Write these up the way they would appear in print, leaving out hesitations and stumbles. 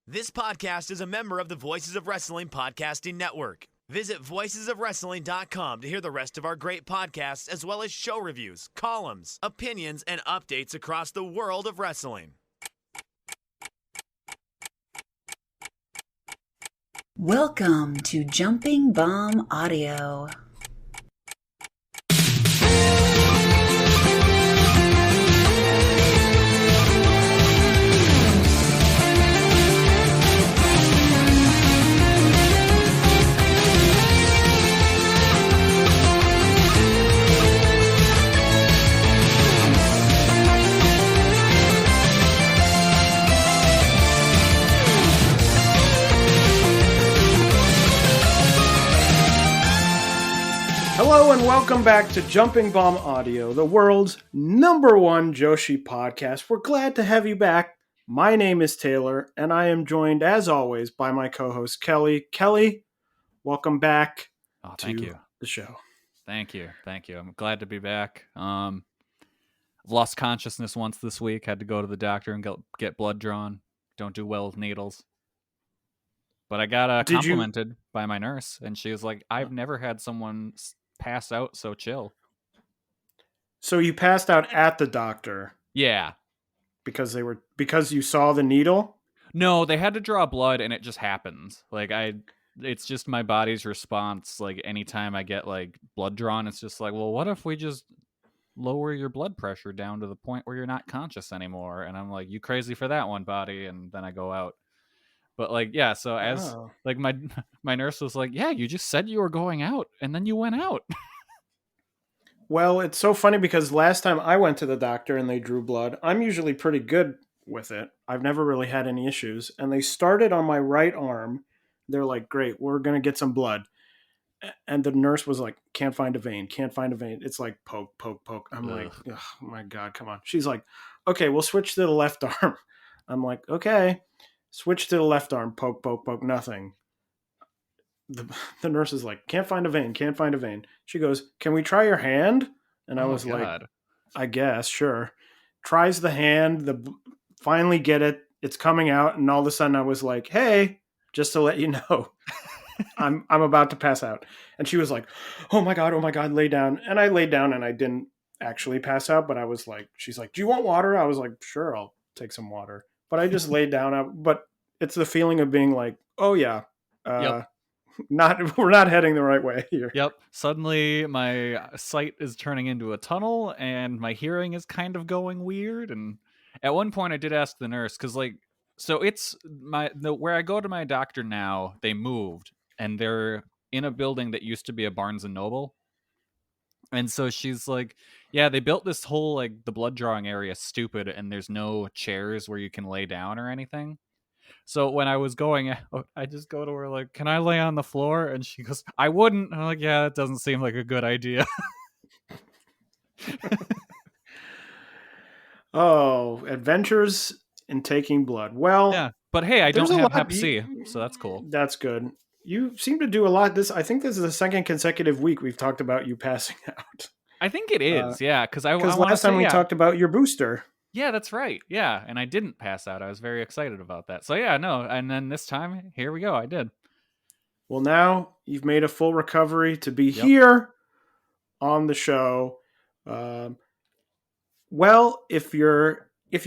This podcast is a member of the Voices of Wrestling Podcasting Network. Visit voicesofwrestling.com to hear the rest of our great podcasts, as well as show reviews, columns, opinions, and updates across the world of wrestling. Welcome to Jumping Bomb Audio. Hello and welcome back to Jumping Bomb Audio, the world's #1 Joshi podcast. We're glad to have you back. My name is Taylor, and I am joined, as always, by my co-host Kelly. Kelly, welcome back to the show. Thank you. I'm glad to be back. I've lost consciousness once this week. Had to go to the doctor and get blood drawn. Don't do well with needles. But I got complimented by my nurse, and she was like, "I've never had someone pass out so chill." So you passed out at the doctor? Yeah. Because you saw the needle? No, they had to draw blood, and it just happens. It's just my body's response. Like anytime I get like blood drawn, it's just like, well, what if we just lower your blood pressure down to the point where you're not conscious anymore? And I'm like, you crazy for that one, body? And then I go out. But my nurse was like, yeah, you just said you were going out and then you went out. Well, it's so funny because last time I went to the doctor and they drew blood, I'm usually pretty good with it. I've never really had any issues. And they started on my right arm. They're like, great, we're going to get some blood. And the nurse was like, can't find a vein. It's like poke. I'm like, oh my God, come on. She's like, okay, we'll switch to the left arm. I'm like, okay. Switch to the left arm, poke, nothing. The nurse is like, can't find a vein. She goes, can we try your hand? And I was like, I guess, sure. Tries the hand, finally get it, it's coming out, and all of a sudden I was like, hey, just to let you know, I'm about to pass out. And she was like, oh my God, lay down. And I laid down and I didn't actually pass out, but I was like, she's like, do you want water? I was like, sure, I'll take some water. But I just laid down. But it's the feeling of being like, oh yeah, Yep. we're not heading the right way here. Yep. Suddenly my sight is turning into a tunnel and my hearing is kind of going weird. And at one point I did ask the nurse, because it's where I go to my doctor now, they moved and they're in a building that used to be a Barnes and Noble. And so she's like, yeah, they built this whole the blood drawing area stupid, and there's no chairs where you can lay down or anything. So when I was going out, I just go to her like, can I lay on the floor? And she goes, I wouldn't. And I'm like, yeah, that doesn't seem like a good idea. Oh, adventures in taking blood. Well, yeah, but hey, I don't have Hep C, so that's cool. That's good. You seem to do a lot. I think this is the second consecutive week we've talked about you passing out. I think it is, yeah. Because last time we talked about your booster. Yeah, that's right. Yeah, and I didn't pass out. I was very excited about that. So yeah, no. And then this time, here we go. I did. Well, now you've made a full recovery to be here on the show. Well, if you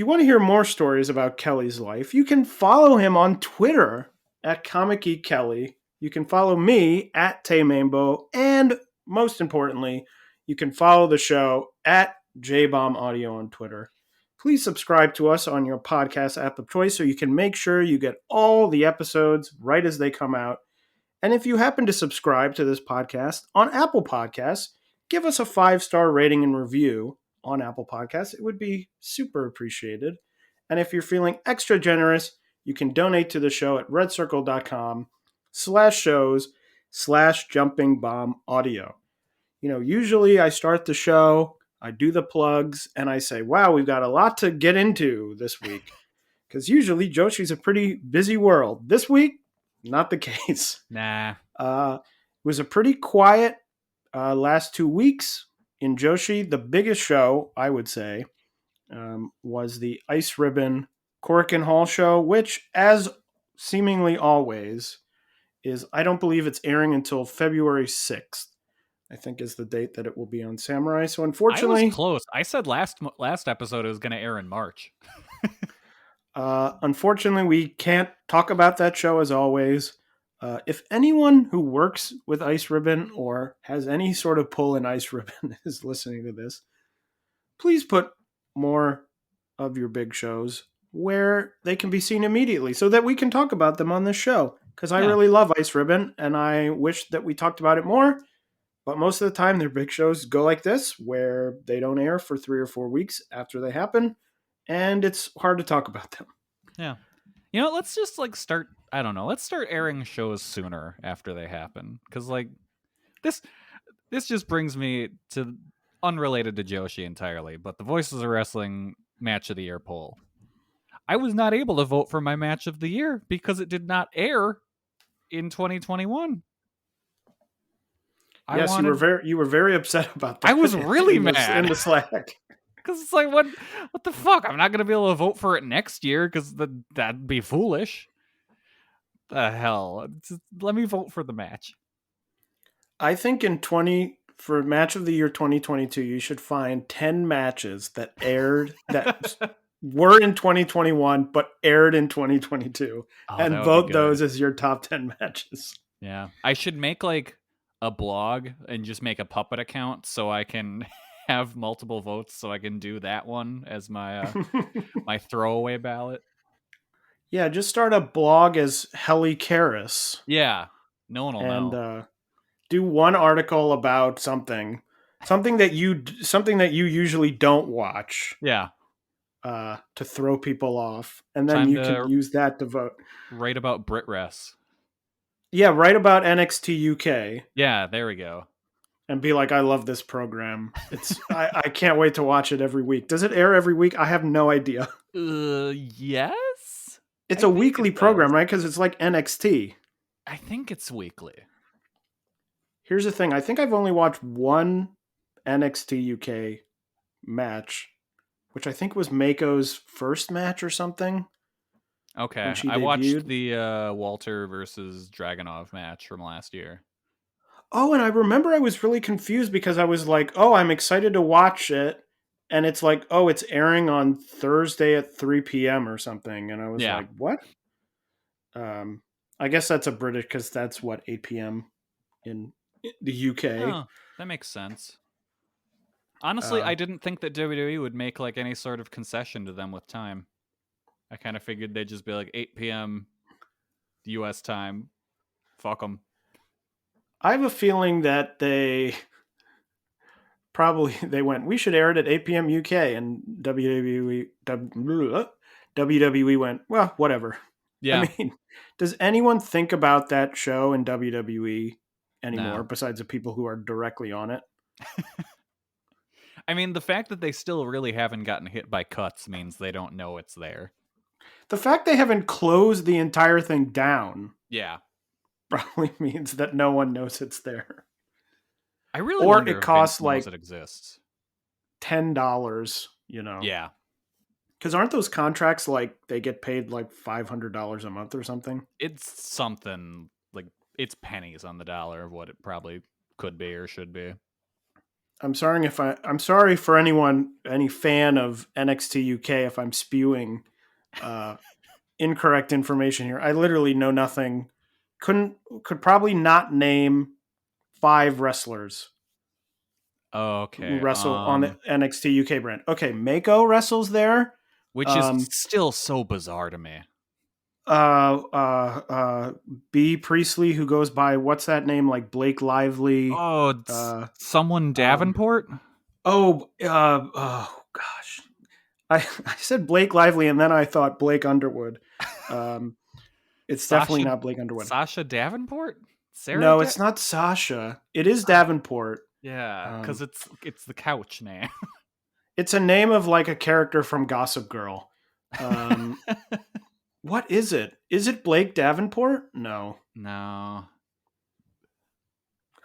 want to hear more stories about Kelly's life, you can follow him on Twitter at Comic Geek Kelly. You can follow me at Taymambo, and most importantly, you can follow the show at JBomb Audio on Twitter. Please subscribe to us on your podcast app of choice so you can make sure you get all the episodes right as they come out. And if you happen to subscribe to this podcast on Apple Podcasts, give us a 5-star rating and review on Apple Podcasts. It would be super appreciated. And if you're feeling extra generous, you can donate to the show at redcircle.com/shows/jumpingbomb-audio. Usually I start the show, I do the plugs, and I say, wow, we've got a lot to get into this week. Because usually Joshi's a pretty busy world. This week, not the case. Nah. It was a pretty quiet last 2 weeks in Joshi. The biggest show, I would say, was the Ice Ribbon Korakuen Hall show, which, as seemingly always, is I don't believe it's airing until February 6th, I think is the date that it will be on Samurai. So I was unfortunately, close. I said last episode it was going to air in March. unfortunately, we can't talk about that show as always. If anyone who works with Ice Ribbon or has any sort of pull in Ice Ribbon is listening to this, please put more of your big shows where they can be seen immediately so that we can talk about them on this show. Because I really love Ice Ribbon and I wish that we talked about it more. But most of the time, their big shows go like this, where they don't air for 3 or 4 weeks after they happen. And it's hard to talk about them. Yeah. You know, let's just start, I don't know, let's start airing shows sooner after they happen. Because this just brings me to, unrelated to Joshi entirely, but the Voices of Wrestling Match of the Year poll. I was not able to vote for my Match of the Year because it did not air in 2021. Yes, you were very upset about that. I was really mad in the Slack. Because it's like, what the fuck? I'm not going to be able to vote for it next year because that'd be foolish. The hell? Just let me vote for the match. I think for Match of the Year 2022, you should find 10 matches that aired that were in 2021 but aired in 2022 and vote those as your top 10 matches. Yeah. I should make a blog and just make a Puppet account so I can have multiple votes so I can do that one as my my throwaway ballot. Yeah, just start a blog as Helly Karras. Yeah. No one will know. And do one article about something that you usually don't watch. Yeah. To throw people off, and then you can use that to vote. Write about BritRes. Yeah, write about NXT UK. Yeah, there we go. And be like, I love this program. It's I can't wait to watch it every week. Does it air every week? I have no idea. Yes. It's a weekly program, right? Because it's like NXT. I think it's weekly. Here's the thing. I think I've only watched one NXT UK match, which I think was Mako's first match or something. Okay. I watched the Walter versus Dragunov match from last year. Oh, and I remember I was really confused because I was like, oh, I'm excited to watch it. And it's like, oh, it's airing on Thursday at 3 p.m. or something. And I was like, what? I guess that's a British, because that's what, 8 p.m. in the UK. Oh, that makes sense. Honestly, I didn't think that WWE would make any sort of concession to them with time. I kind of figured they'd just be like 8 p.m. U.S. time. Fuck them. I have a feeling that they went, we should air it at 8 p.m. UK, and WWE went, well, whatever. Yeah. I mean, does anyone think about that show in WWE anymore besides the people who are directly on it? I mean, the fact that they still really haven't gotten hit by cuts means they don't know it's there. The fact they haven't closed the entire thing down, probably means that no one knows it's there. I really wonder it costs if it exists. $10, Yeah. Because aren't those contracts they get paid $500 a month or something? It's something it's pennies on the dollar of what it probably could be or should be. I'm sorry for any fan of NXT UK if I'm spewing incorrect information here. I literally know nothing. Could probably not name 5 wrestlers. Oh, okay. Who wrestle on the NXT UK brand. Okay, Mako wrestles there, which is still so bizarre to me. B Priestley, who goes by what's that name, Blake Lively? Oh, someone Davenport. Oh gosh, I said Blake Lively, and then I thought Blake Underwood. It's definitely not Blake Underwood. Sasha Davenport? No, it's not Sasha. It is Davenport. Yeah, because it's the couch name. It's a name of a character from Gossip Girl. What is it? Is it Blake Davenport? No. I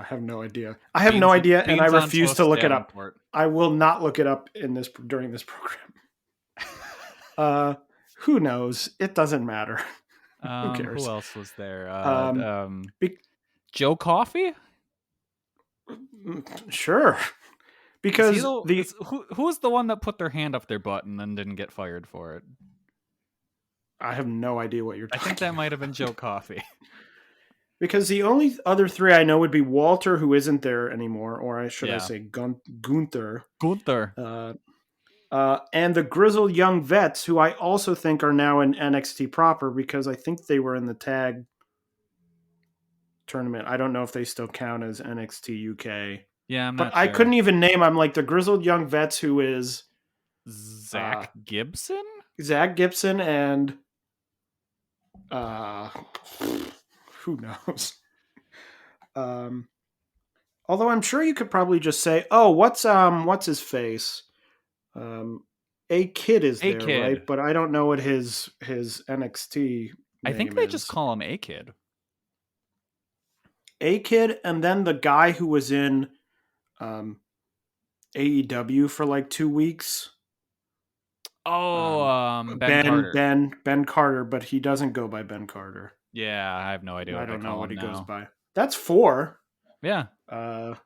have no idea. And I refuse to look it up. I will not look it up during this program. Who knows? It doesn't matter. Who cares? Who else was there? Be- Joe Coffey? sure. Is he Because who's the one that put their hand up their butt and then didn't get fired for it? I have no idea what you're I talking think that about. might have been Joe Coffey. Because the only other three I know would be Walter, who isn't there anymore, or should I Yeah. say Gunther, Gunther. and the grizzled young vets, who I also think are now in NXT proper, because I think they were in the tag tournament. I don't know if they still count as NXT UK. Yeah, I'm But not I sure. couldn't even name. I'm like the grizzled young vets, who is Zach Gibson? Zach Gibson and who knows? Although I'm sure you could probably just say, "Oh, what's his face?" A Kid is there, A-Kid. right? But I don't know what his NXT I think name they is. just call him A-Kid. A Kid, and then the guy who was in AEW for like 2 weeks. Ben Carter. Ben Carter, but he doesn't go by Ben Carter. Yeah, I have no idea what I don't know what he now. goes by. That's 4. Yeah. And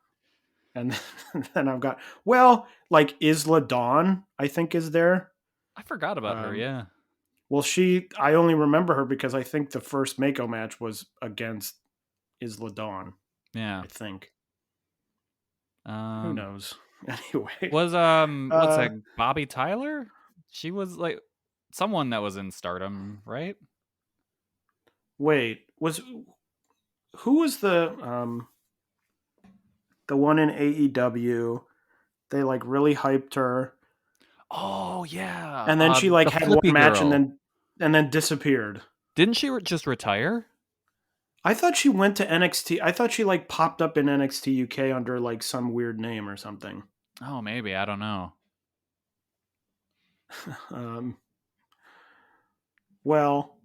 then I've got like Isla Dawn, I think is there. I forgot about her, yeah. Well, I only remember her because I think the first Mako match was against Isla Dawn. Yeah. I think. Who Who knows? Anyway. Was what's that, Bobby Tyler? She was like someone that was in Stardom, right? Wait, who was the one in AEW? They like really hyped her. Oh yeah. And then she like had one match girl. and then disappeared. Didn't she just retire? I thought she went to NXT. I thought she like popped up in NXT UK under like some weird name or something. Oh, maybe. I don't know. Well,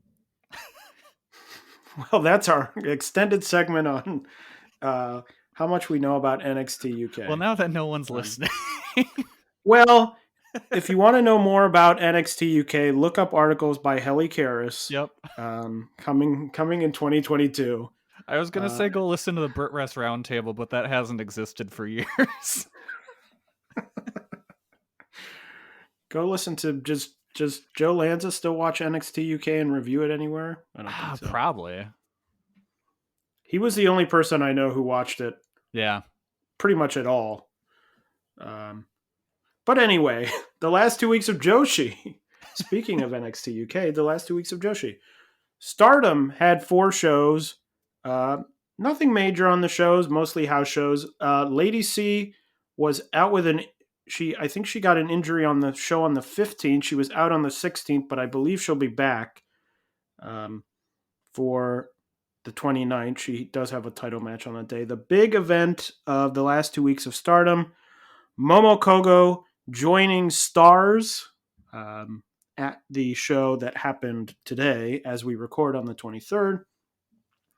that's our extended segment on how much we know about NXT UK. Well, now that no one's listening. Well, if you want to know more about NXT UK, look up articles by Helly Karras. Yep. Coming in 2022. I was gonna say go listen to the Burt Rest Roundtable, but that hasn't existed for years. Go listen to just Joe Lanza still watch NXT UK and review it anywhere? I don't think so. Probably. He was the only person I know who watched it. Yeah. Pretty much at all. But anyway, the last 2 weeks of Joshi. Speaking of NXT UK, the last 2 weeks of Joshi. Stardom had 4 shows. Nothing major on the shows, mostly house shows. Lady C was out with I think she got an injury on the show on the 15th. She was out on the 16th, but I believe she'll be back for the 29th. She does have a title match on that day. The big event of the last 2 weeks of Stardom, Momo Kogo joining Stars at the show that happened today as we record on the 23rd.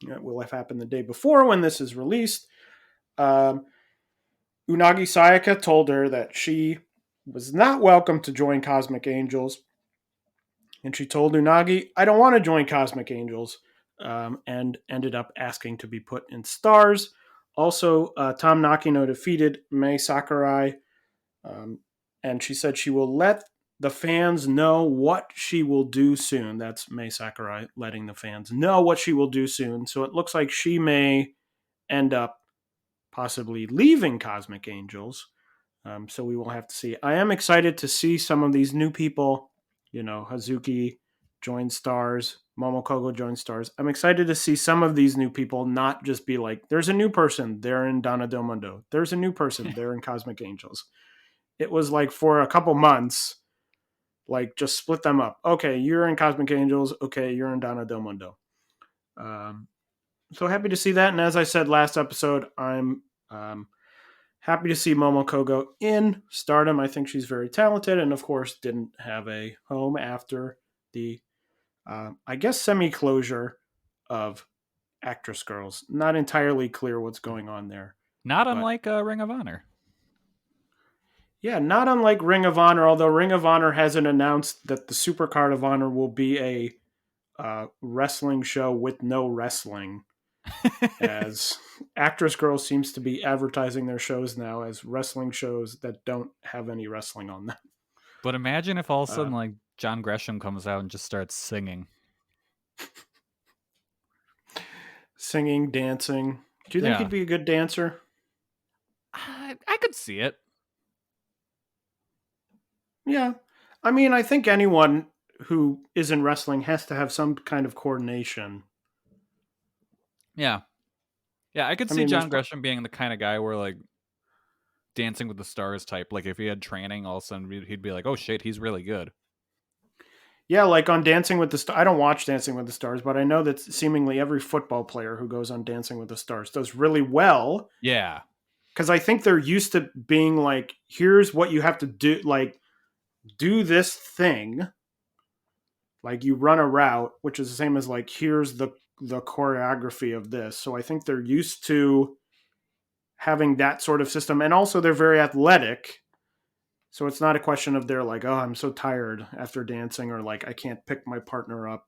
It will have happened the day before when this is released. Unagi Sayaka told her that she was not welcome to join Cosmic Angels. And she told Unagi, I don't want to join Cosmic Angels. And ended up asking to be put in Stars. Also, Tam Nakano defeated Mei Sakurai. And she said she will let the fans know what she will do soon. That's Mei Sakurai letting the fans know what she will do soon. So it looks like she may end up possibly leaving Cosmic Angels. So we will have to see. I am excited to see some of these new people. Hazuki joined Stars. Momo Kogo joined Stars. I'm excited to see some of these new people not just be like, there's a new person, they're in Donna Del Mundo. There's a new person, they're in Cosmic Angels. It was like for a couple months, like just split them up. Okay, you're in Cosmic Angels. Okay, you're in Donna Del Mundo. So happy to see that. And as I said last episode, I'm happy to see Momo Kogo in Stardom. I think she's very talented and, of course, didn't have a home after the, I guess, semi-closure of Actress Girls. Not entirely clear what's going on there. Not unlike Ring of Honor. Yeah, not unlike Ring of Honor, although Ring of Honor hasn't announced that the Supercard of Honor will be a wrestling show with no wrestling, as Actress Girl seems to be advertising their shows now as wrestling shows that don't have any wrestling on them. But imagine if all of a sudden, like, John Gresham comes out and just starts singing. Singing, dancing. Do you think he'd be a good dancer? I could see it. Yeah. I mean, I think anyone who is in wrestling has to have some kind of coordination. Yeah. Yeah, I could see John Gresham being the kind of guy where, like, Dancing with the Stars type. Like, if he had training, all of a sudden he'd be like, oh shit, he's really good. Yeah, like on Dancing with the Stars. I don't watch Dancing with the Stars, but I know that seemingly every football player who goes on Dancing with the Stars does really well. Yeah. Because I think they're used to being like, here's what you have to do. Like, do this thing. Like, you run a route, which is the same as like, here's the choreography of this. So I think they're used to having that sort of system. And also they're very athletic. So it's not a question of they're like, oh, I'm so tired after dancing, or like, I can't pick my partner up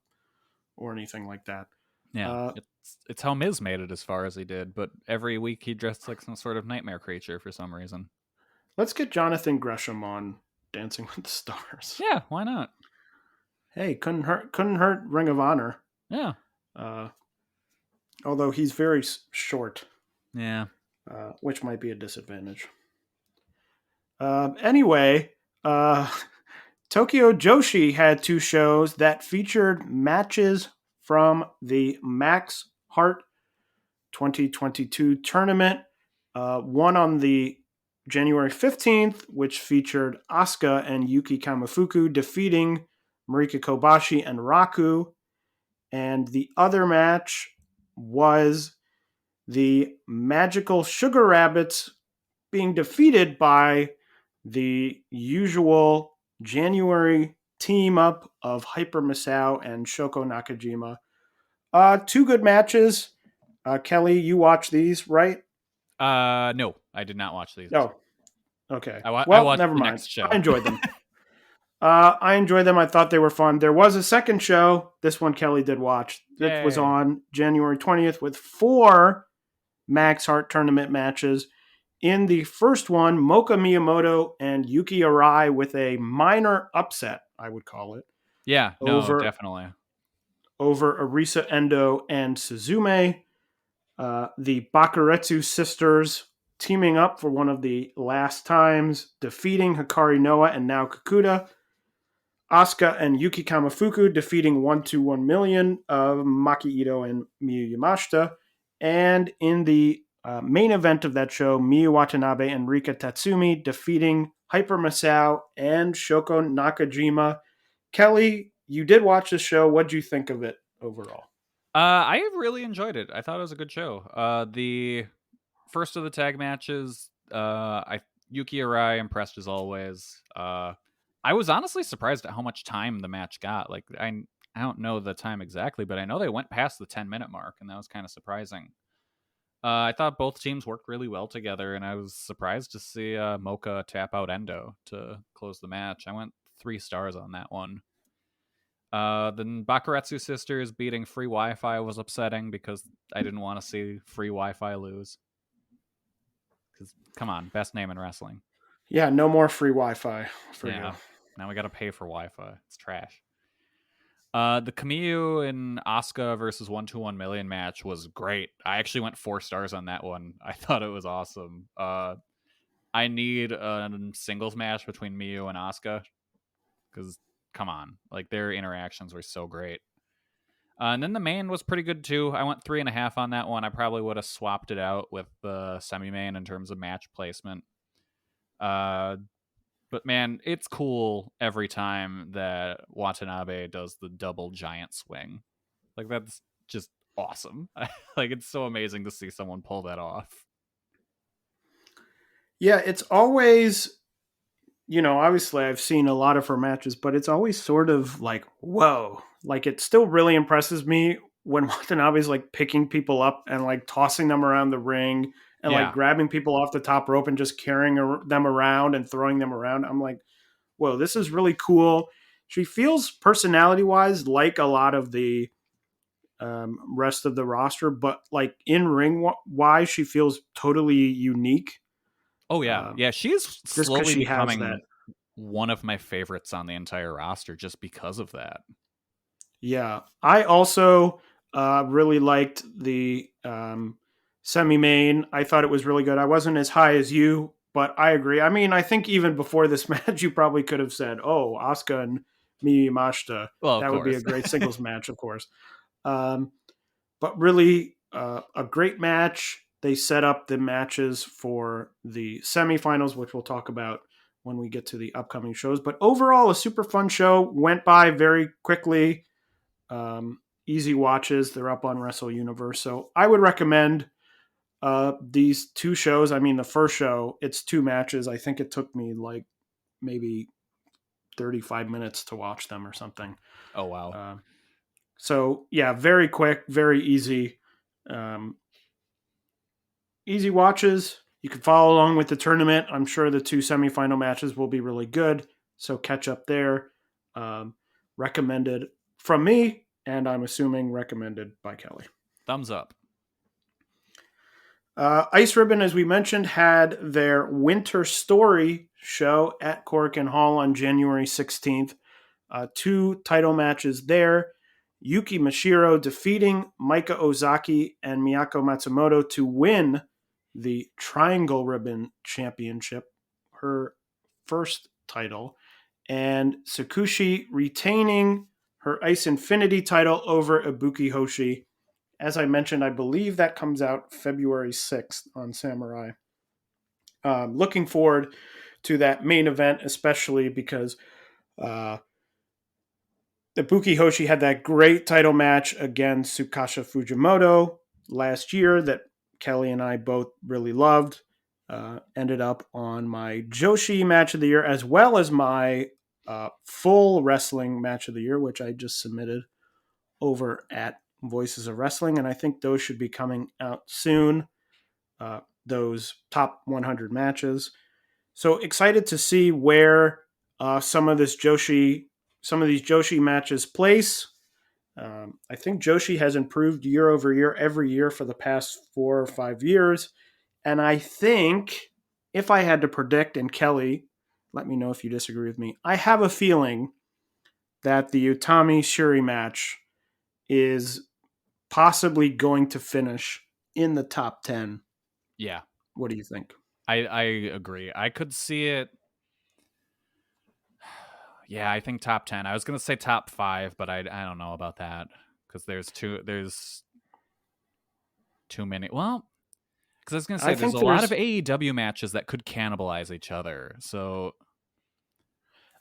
or anything like that. Yeah, it's how Miz made it as far as he did. But every week he dressed like some sort of nightmare creature for some reason. Let's get Jonathan Gresham on Dancing with the Stars. Yeah, why not? Hey, couldn't hurt Ring of Honor. Yeah. Although he's very short. Yeah. Which might be a disadvantage. Anyway, Tokyo Joshi had 2 shows that featured matches from the Max Heart 2022 tournament. One on the January 15th, which featured Asuka and Yuki Kamifuku defeating Marika Kobashi and Raku. And the other match was the Magical Sugar Rabbits being defeated by the usual January team up of Hyper Misao and Shoko Nakajima. 2 good matches. Kelly, you watched these, right? No, I did not watch these. Oh, okay. I watched never the mind. next show. I enjoyed them. I thought they were fun. There was a second show. This one Kelly did watch. That was on January 20th with 4 Max Heart Tournament matches. In the first one, Mocha Miyamoto and Yuki Arai with a minor upset, I would call it. Yeah, definitely. Over Arisa Endo and Suzume. The Bakuretsu sisters teaming up for one of the last times, defeating Hikari Noa and Nao Kakuta. Asuka and Yuki Kamifuku defeating 121 million of Maki Ito and Miyu Yamashita. And in the main event of that show, Miyu Watanabe and Rika Tatsumi defeating Hyper Misao and Shoko Nakajima. Kelly, you did watch the show. What'd you think of it overall? I really enjoyed it. I thought it was a good show. The first of the tag matches, Yuki Arai impressed as always. I was honestly surprised at how much time the match got. Like, I don't know the time exactly, but I know they went past the 10-minute mark, and that was kind of surprising. I thought both teams worked really well together, and I was surprised to see Mocha tap out Endo to close the match. I went 3 stars on that one. Then Bakuretsu sisters beating Free Wi-Fi was upsetting because I didn't want to see Free Wi-Fi lose. Because, come on, best name in wrestling. Yeah, no more free Wi-Fi for you. Now we got to pay for Wi-Fi. It's trash. The Kamiyu and Asuka versus 121 Million match was great. I actually went 4 stars on that one. I thought it was awesome. I need a singles match between Miyu and Asuka because, come on, like, their interactions were so great. And then the main was pretty good too. I went 3.5 on that one. I probably would have swapped it out with the semi-main in terms of match placement. But man, it's cool every time that Watanabe does the double giant swing. Like, that's just awesome. Like, it's so amazing to see someone pull that off. Yeah, it's always, obviously I've seen a lot of her matches, but it's always sort of like, whoa. Like, it still really impresses me when Watanabe's like picking people up and like tossing them around the ring and like grabbing people off the top rope and just carrying them around and throwing them around. I'm like, whoa, this is really cool. She feels personality-wise like a lot of the rest of the roster, but like in ring wise, she feels totally unique. Oh yeah, yeah. She is Just because slowly she has that. becoming one of my favorites on the entire roster just because of that. Yeah, I also really liked the semi-main. I thought it was really good. I wasn't as high as you, but I agree. I mean, I think even before this match, you probably could have said, "Oh, Asuka and Miyu Yamashita." Well, of That would be a course. great singles match, of course. But really, a great match. They set up the matches for the semifinals, which we'll talk about when we get to the upcoming shows. But overall, a super fun show. Went by very quickly. Easy watches. They're up on Wrestle Universe. So I would recommend these two shows. I mean, the first show, it's 2 matches. I think it took me like maybe 35 minutes to watch them or something. Oh wow. So yeah, very quick, very easy. Easy watches. You can follow along with the tournament. I'm sure the 2 semifinal matches will be really good. So catch up there. Recommended from me, and I'm assuming recommended by Kelly. Thumbs up. Ice Ribbon, as we mentioned, had their Winter Story show at Korakuen Hall on January 16th. 2 title matches there. Yuki Mashiro defeating Maika Ozaki and Miyako Matsumoto to win the Triangle Ribbon Championship, her first title, and Tsukushi retaining her Ice Infinity title over Ibuki Hoshi. As I mentioned, I believe that comes out February 6th on Samurai. Looking forward to that main event, especially because Ibuki Hoshi had that great title match against Tsukasa Fujimoto last year that Kelly and I both really loved. Ended up on my Joshi match of the year as well as my full wrestling match of the year, which I just submitted over at Voices of Wrestling. And I think those should be coming out soon. Those top 100 matches. So excited to see where some of these Joshi matches place. I think Joshi has improved year over year every year for the past 4 or 5 years. And I think if I had to predict, and Kelly, let me know if you disagree with me, I have a feeling that the Utami Shuri match is possibly going to finish in the top 10. Yeah. What do you think? I agree. I could see it. Yeah, I think top 10. I was going to say top 5, but I don't know about that because there's too many. Well, because I was going to say there's a lot of AEW matches that could cannibalize each other. So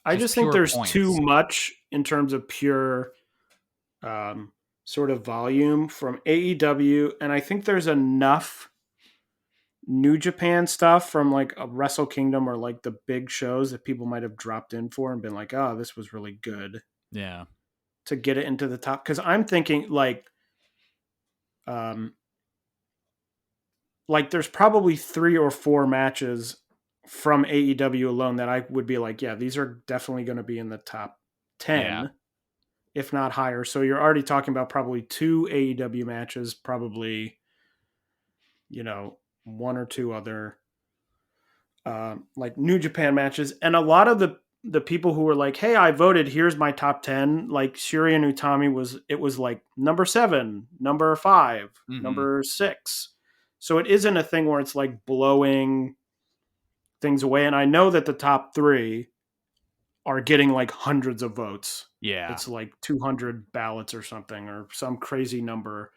I just think there's points. too much in terms of pure sort of volume from AEW, and I think there's enough New Japan stuff from like a Wrestle Kingdom or like the big shows that people might have dropped in for and been like, oh, this was really good. Yeah. To get it into the top. Because I'm thinking like there's probably 3 or 4 matches from AEW alone that I would be like, yeah, these are definitely going to be in the top 10, if not higher. So you're already talking about probably 2 AEW matches, probably, 1 or 2 other like New Japan matches. And a lot of the people who were like, hey, I voted, here's my top 10, like Shuri and Utami was like number 7, number 5, number 6. So it isn't a thing where it's like blowing things away. And I know that the top 3 are getting like hundreds of votes. Yeah. It's like 200 ballots or something, or some crazy number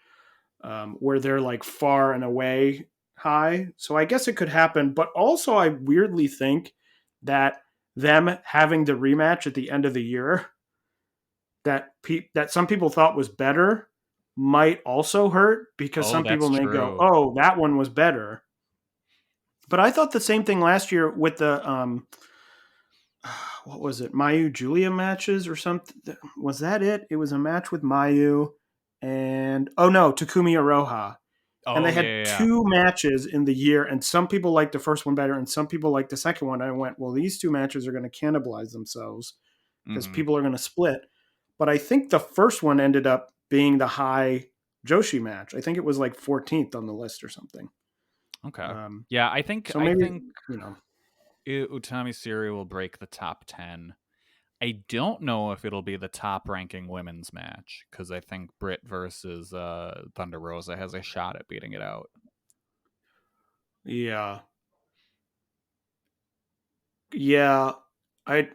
where they're like far and away high. So I guess it could happen. But also I weirdly think that them having the rematch at the end of the year that some people thought was better might also hurt, because some people may go, oh, that one was better. But I thought the same thing last year with the what was it, Mayu Julia matches or something. Was that it? It was a match with Mayu and Takumi Iroha. And they had 2 matches in the year, and some people liked the first one better and some people liked the second one. I went, well, these 2 matches are going to cannibalize themselves because Mhm. people are going to split. But I think the first one ended up being the high Joshi match. I think it was like 14th on the list or something. Okay. Um, Yeah, I think so maybe, Utami Siri will break the top 10. I don't know if it'll be the top ranking women's match because I think Britt versus Thunder Rosa has a shot at beating it out. yeah. Yeah. I,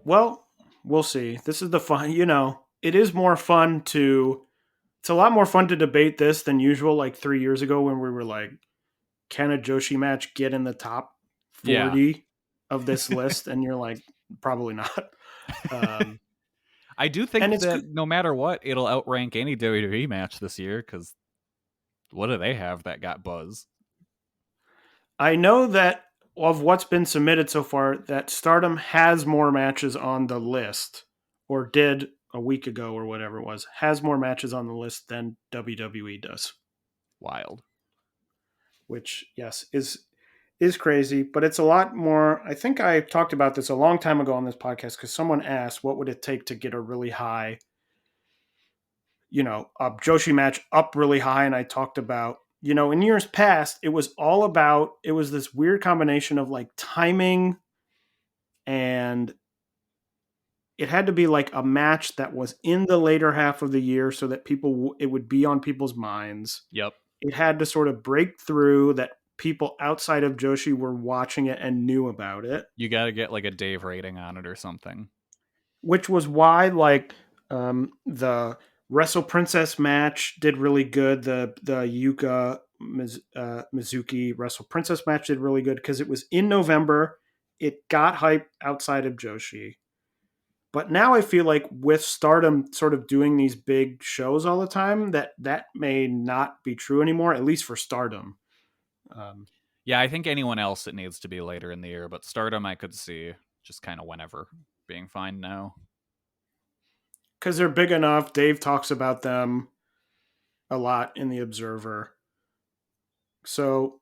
well, we'll see. This is the fun, it is more fun it's a lot more fun to debate this than usual. Like 3 years ago when we were like, can a Joshi match get in the top Yeah. 40 of this list? And you're like, probably not. Um, I do and think it's that good. no matter what, it'll outrank any WWE match this year because what do they have that got buzz? I know that of what's been submitted so far, that Stardom has more matches on the list, or did a week ago or whatever it was, has more matches on the list than WWE does. Wild. Which, yes, is crazy, but it's a lot more. I think I talked about this a long time ago on this podcast because someone asked what would it take to get a really high, a Joshi match up really high. And I talked about, in years past, it was this weird combination of like timing, and it had to be like a match that was in the later half of the year so that it would be on people's minds. Yep. It had to sort of break through that people outside of Joshi were watching it and knew about it. You got to get like a Dave rating on it or something. Which was why, like, the Wrestle Princess match did really good. The Yuka Mizuki Wrestle Princess match did really good because it was in November. It got hype outside of Joshi. But now I feel like with Stardom sort of doing these big shows all the time, that may not be true anymore, at least for Stardom. Yeah, I think anyone else it needs to be later in the year, but Stardom I could see just kind of whenever being fine now. Because they're big enough. Dave talks about them a lot in The Observer. So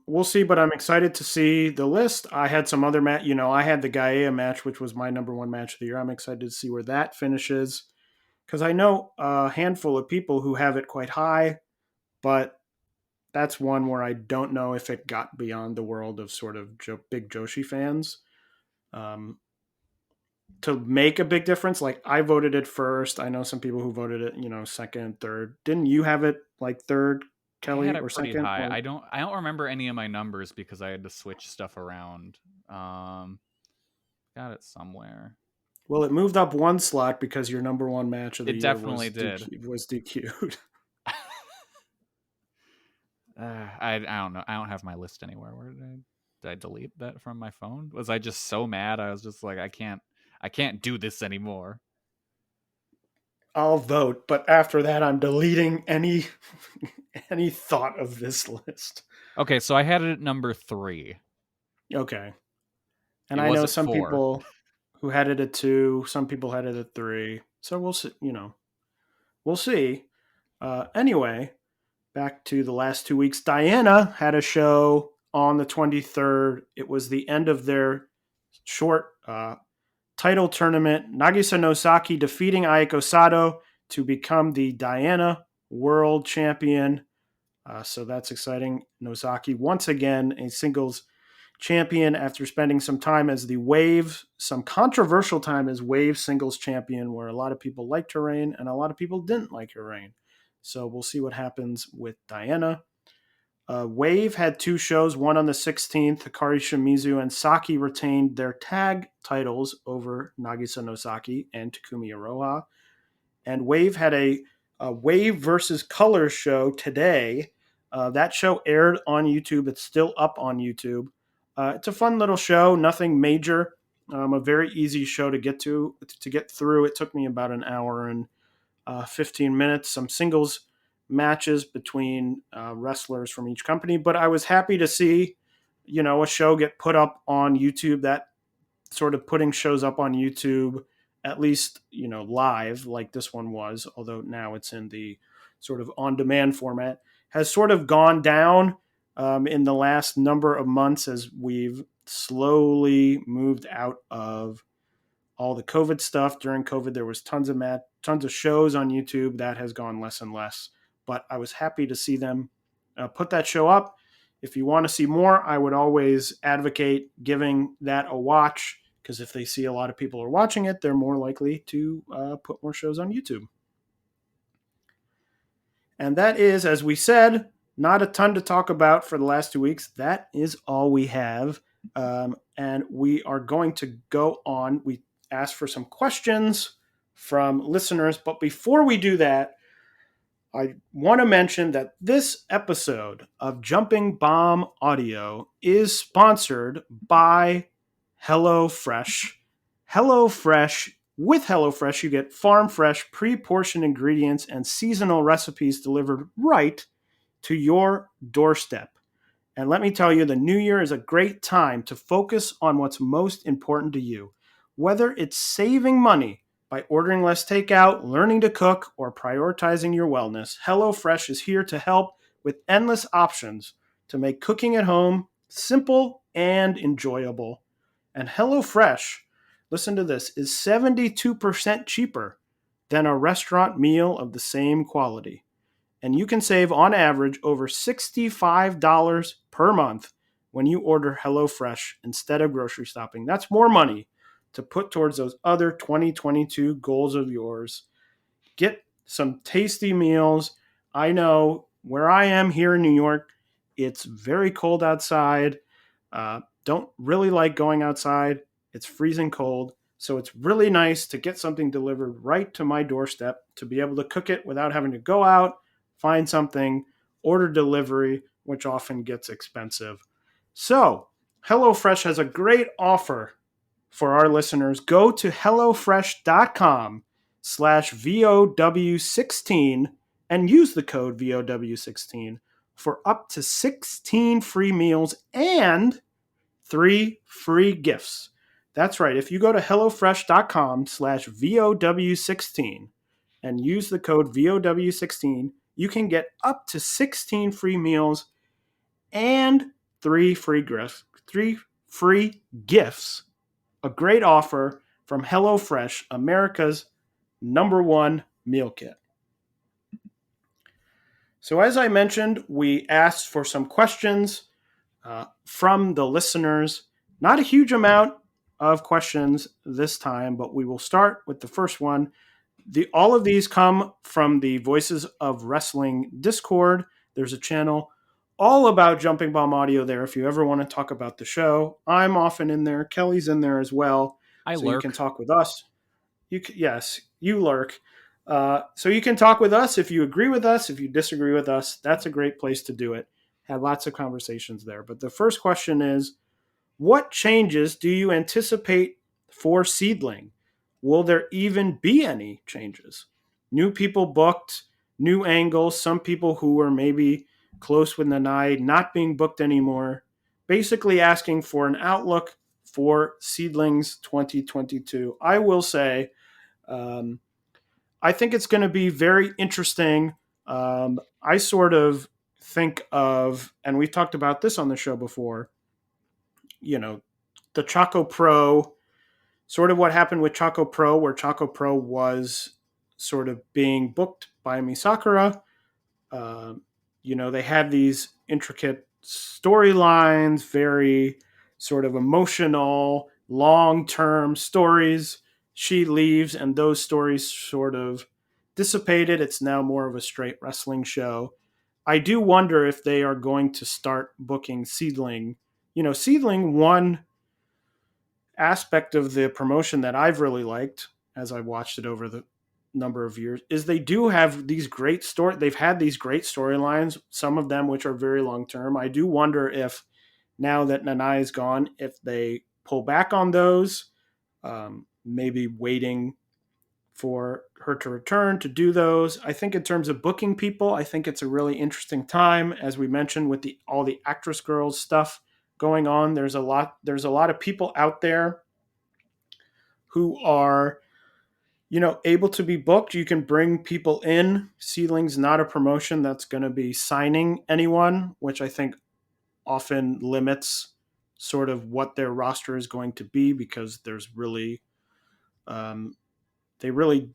we'll see, but I'm excited to see the list. I had some other match. I had the Gaia match, which was my number one match of the year. I'm excited to see where that finishes because I know a handful of people who have it quite high, but that's one where I don't know if it got beyond the world of sort of big Joshi fans um, to make a big difference. Like I voted it first. I know some people who voted it, second, third. Didn't you have it like third, I had Kelly, it or pretty second? high. Or... I don't remember any of my numbers because I had to switch stuff around. Got it somewhere. Well, it moved up one slot because your number one match of the It year definitely did. Was DQ'd. I don't know. I don't have my list anywhere. Where did I delete that from my phone? Was I just so mad? I was just like, I can't do this anymore. I'll vote, but after that, I'm deleting any any thought of this list. Okay, so I had it at number 3. Okay, and It I was know at some 4. people who had it at 2. Some people had it at 3. So we'll see. We'll see. Anyway, back to the last 2 weeks. Diana had a show on the 23rd. It was the end of their short title tournament. Nagisa Nosaki defeating Aiko Sato to become the Diana World Champion. So that's exciting. Nosaki, once again, a singles champion after spending some time as some controversial time as Wave singles champion, where a lot of people liked her reign and a lot of people didn't like her reign. So we'll see what happens with Diana. Wave had 2 shows, one on the 16th. Hikari Shimizu and Saki retained their tag titles over Nagisa Nosaki and Takumi Iroha. And Wave had a Wave versus Color show today. That show aired on YouTube. It's still up on YouTube. It's a fun little show, nothing major. A very easy show to get through. It took me about an hour and 15 minutes. Some singles matches between wrestlers from each company, but I was happy to see, a show get put up on YouTube. That sort of putting shows up on YouTube, at least, live like this one was, although now it's in the sort of on-demand format, has sort of gone down in the last number of months as we've slowly moved out of all the COVID stuff. During COVID, there was tons of shows on YouTube. That has gone less and less. But I was happy to see them put that show up. If you want to see more, I would always advocate giving that a watch, because if they see a lot of people are watching it, they're more likely to put more shows on YouTube. And that is, as we said, not a ton to talk about for the last 2 weeks. That is all we have. And we are going to go on. We asked for some questions from listeners. But before we do that, I want to mention that this episode of Jumping Bomb Audio is sponsored by HelloFresh. HelloFresh. With HelloFresh, you get farm fresh, pre-portioned ingredients and seasonal recipes delivered right to your doorstep. And let me tell you, the new year is a great time to focus on what's most important to you. Whether it's saving money by ordering less takeout, learning to cook, or prioritizing your wellness, HelloFresh is here to help with endless options to make cooking at home simple and enjoyable. And HelloFresh, listen to this, is 72% cheaper than a restaurant meal of the same quality. And you can save on average over $65 per month when you order HelloFresh instead of grocery shopping. That's more money to put towards those other 2022 goals of yours. Get some tasty meals. I know where I am here in New York, it's very cold outside. Don't really like going outside. It's freezing cold. So it's really nice to get something delivered right to my doorstep, to be able to cook it without having to go out, find something, order delivery, which often gets expensive. So HelloFresh has a great offer for our listeners. Go to HelloFresh.com/VOW16 and use the code VOW16 for up to 16 free meals and 3 free gifts. That's right. If you go to HelloFresh.com/VOW16 and use the code VOW16, you can get up to 16 free meals and 3 free gifts. A great offer from HelloFresh, America's #1 meal kit. So as I mentioned, we asked for some questions from the listeners. Not a huge amount of questions this time, but we will start with the first one. All of these come from the Voices of Wrestling Discord. There's a channel all about Jumping Bomb Audio there. If you ever want to talk about the show, I'm often in there. Kelly's in there as well. I so lurk. You can talk with us. Yes, you lurk. So you can talk with us if you agree with us, if you disagree with us. That's a great place to do it. Had lots of conversations there. But the first question is, what changes do you anticipate for Seedling? Will there even be any changes? New people booked, new angles, some people who were maybe close with Nanai not being booked anymore. Basically asking for an outlook for Seedlings 2022. I will say, I think it's going to be very interesting. I sort of think of, and we've talked about this on the show before, the Choco Pro, sort of what happened with Choco Pro, where Choco Pro was sort of being booked by Misakura. They had these intricate storylines, very sort of emotional, long-term stories. She leaves, and those stories sort of dissipated. It's now more of a straight wrestling show. I do wonder if they are going to start booking Seedling. Seedling, one aspect of the promotion that I've really liked as I watched it over the number of years is they do have these great they've had these great storylines, some of them which are very long term. I do wonder if now that Nanai is gone, if they pull back on those, maybe waiting for her to return to do those. I think in terms of booking people, I think it's a really interesting time, as we mentioned, with all the Actress Girls stuff going on. There's a lot of people out there who are able to be booked. You can bring people in. Seedling's not a promotion that's going to be signing anyone, which I think often limits sort of what their roster is going to be, because there's really they really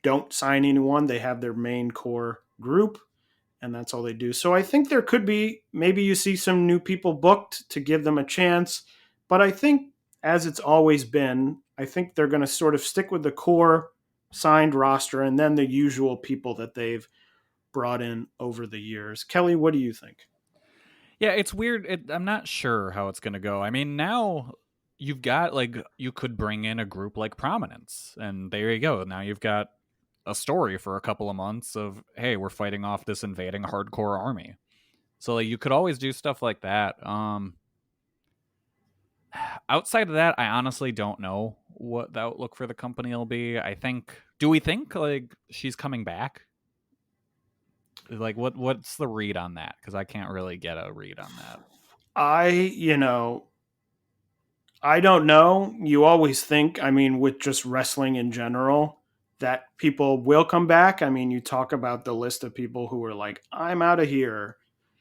don't sign anyone. They have their main core group, and that's all they do. So I think there could be, maybe you see some new people booked to give them a chance. But I think, as it's always been, I think they're going to sort of stick with the core signed roster and then the usual people that they've brought in over the years. Kelly, what do you think? Yeah, it's weird. I'm not sure how it's going to go. I mean, now you've got, like, you could bring in a group like Prominence, and there you go. Now you've got a story for a couple of months of, hey, we're fighting off this invading hardcore army. So, like, you could always do stuff like that. Outside of that, I honestly don't know what the outlook for the company will be. Do we think, like, she's coming back? Like, what's the read on that? Because I can't really get a read on that. I don't know. You always think, I mean, with just wrestling in general, that people will come back. I mean, you talk about the list of people who are like, I'm out of here,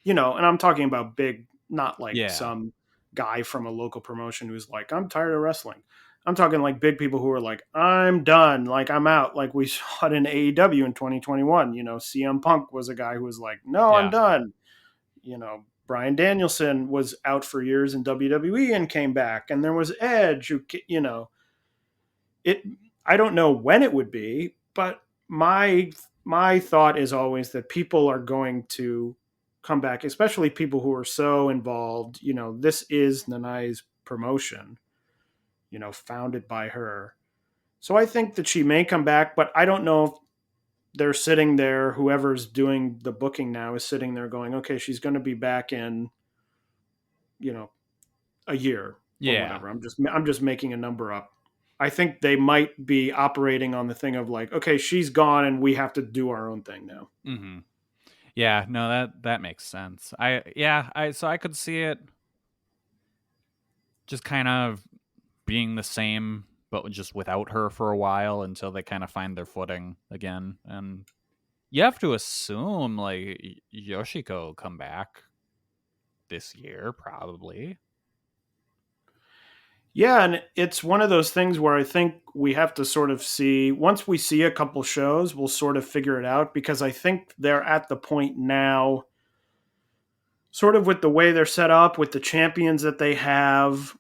and I'm talking about big, not like Yeah. some guy from a local promotion who's like, I'm tired of wrestling. I'm talking like big people who are like, I'm done, like I'm out. Like we saw it in AEW in 2021. CM Punk was a guy who was like, no, I'm Yeah. done. Bryan Danielson was out for years in WWE and came back, and there was Edge who, it. I don't know when it would be, but my thought is always that people are going to come back, especially people who are so involved. This is Nanai's promotion, founded by her. So I think that she may come back, but I don't know if they're sitting there, whoever's doing the booking now is sitting there going, okay, she's going to be back in, a year or whatever. I'm just making a number up. I think they might be operating on the thing of like, okay, she's gone and we have to do our own thing now. Mm-hmm. Yeah, no, that makes sense. So I could see it just kind of being the same, but just without her for a while until they kind of find their footing again. And you have to assume, like, Yoshiko will come back this year, probably. Yeah, and it's one of those things where I think we have to sort of see, once we see a couple shows, we'll sort of figure it out, because I think they're at the point now, sort of with the way they're set up, with the champions that they have,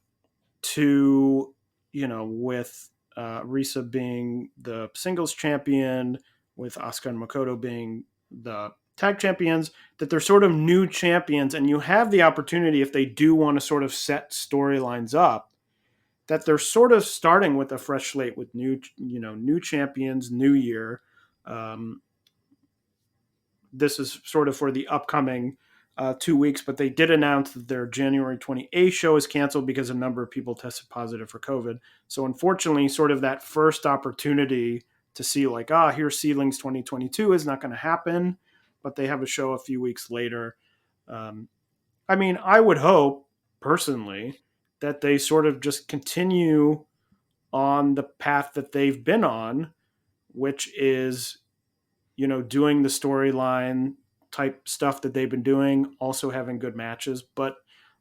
to, with Risa being the singles champion, with Asuka and Makoto being the tag champions, that they're sort of new champions, and you have the opportunity, if they do want to sort of set storylines up, that they're sort of starting with a fresh slate with new champions, new year. This is sort of for the upcoming 2 weeks, but they did announce that their January 28th show is canceled because a number of people tested positive for COVID. So unfortunately, sort of that first opportunity to see like, here's Seedlings 2022 is not going to happen, but they have a show a few weeks later. I mean, I would hope personally that they sort of just continue on the path that they've been on, which is, doing the storyline type stuff that they've been doing, also having good matches. But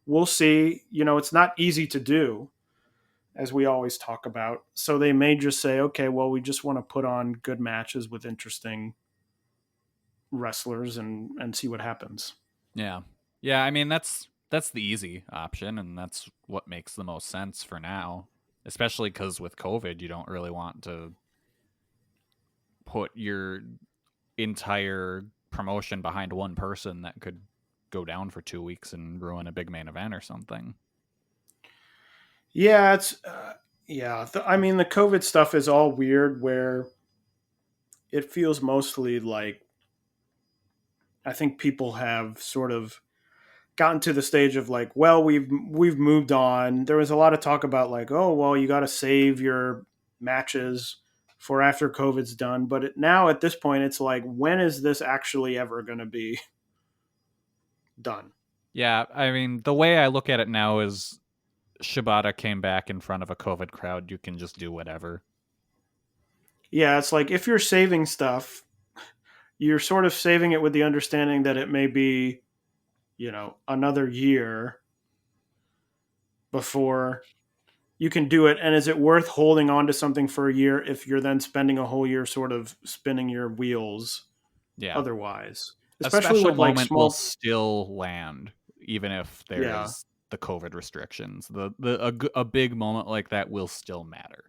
we'll see. It's not easy to do, as we always talk about. So they may just say, okay, well, we just want to put on good matches with interesting wrestlers and see what happens. Yeah. Yeah, I mean, that's the easy option, and that's what makes the most sense for now, especially because with COVID, you don't really want to put your entire promotion behind one person that could go down for 2 weeks and ruin a big main event or something. Yeah, it's I mean, the COVID stuff is all weird, where it feels mostly like, I think people have sort of gotten to the stage of like, well, we've moved on. There was a lot of talk about like, oh, well, you got to save your matches for after COVID's done. But now at this point, it's like, when is this actually ever going to be done? Yeah, I mean, the way I look at it now is Shibata came back in front of a COVID crowd. You can just do whatever. Yeah, it's like, if you're saving stuff, you're sort of saving it with the understanding that it may be, another year. before you can do it? And is it worth holding on to something for a year if you're then spending a whole year sort of spinning your wheels Yeah. otherwise? A Especially special with like moment will small. still land, even if Yeah. there's the COVID restrictions. A big moment like that will still matter.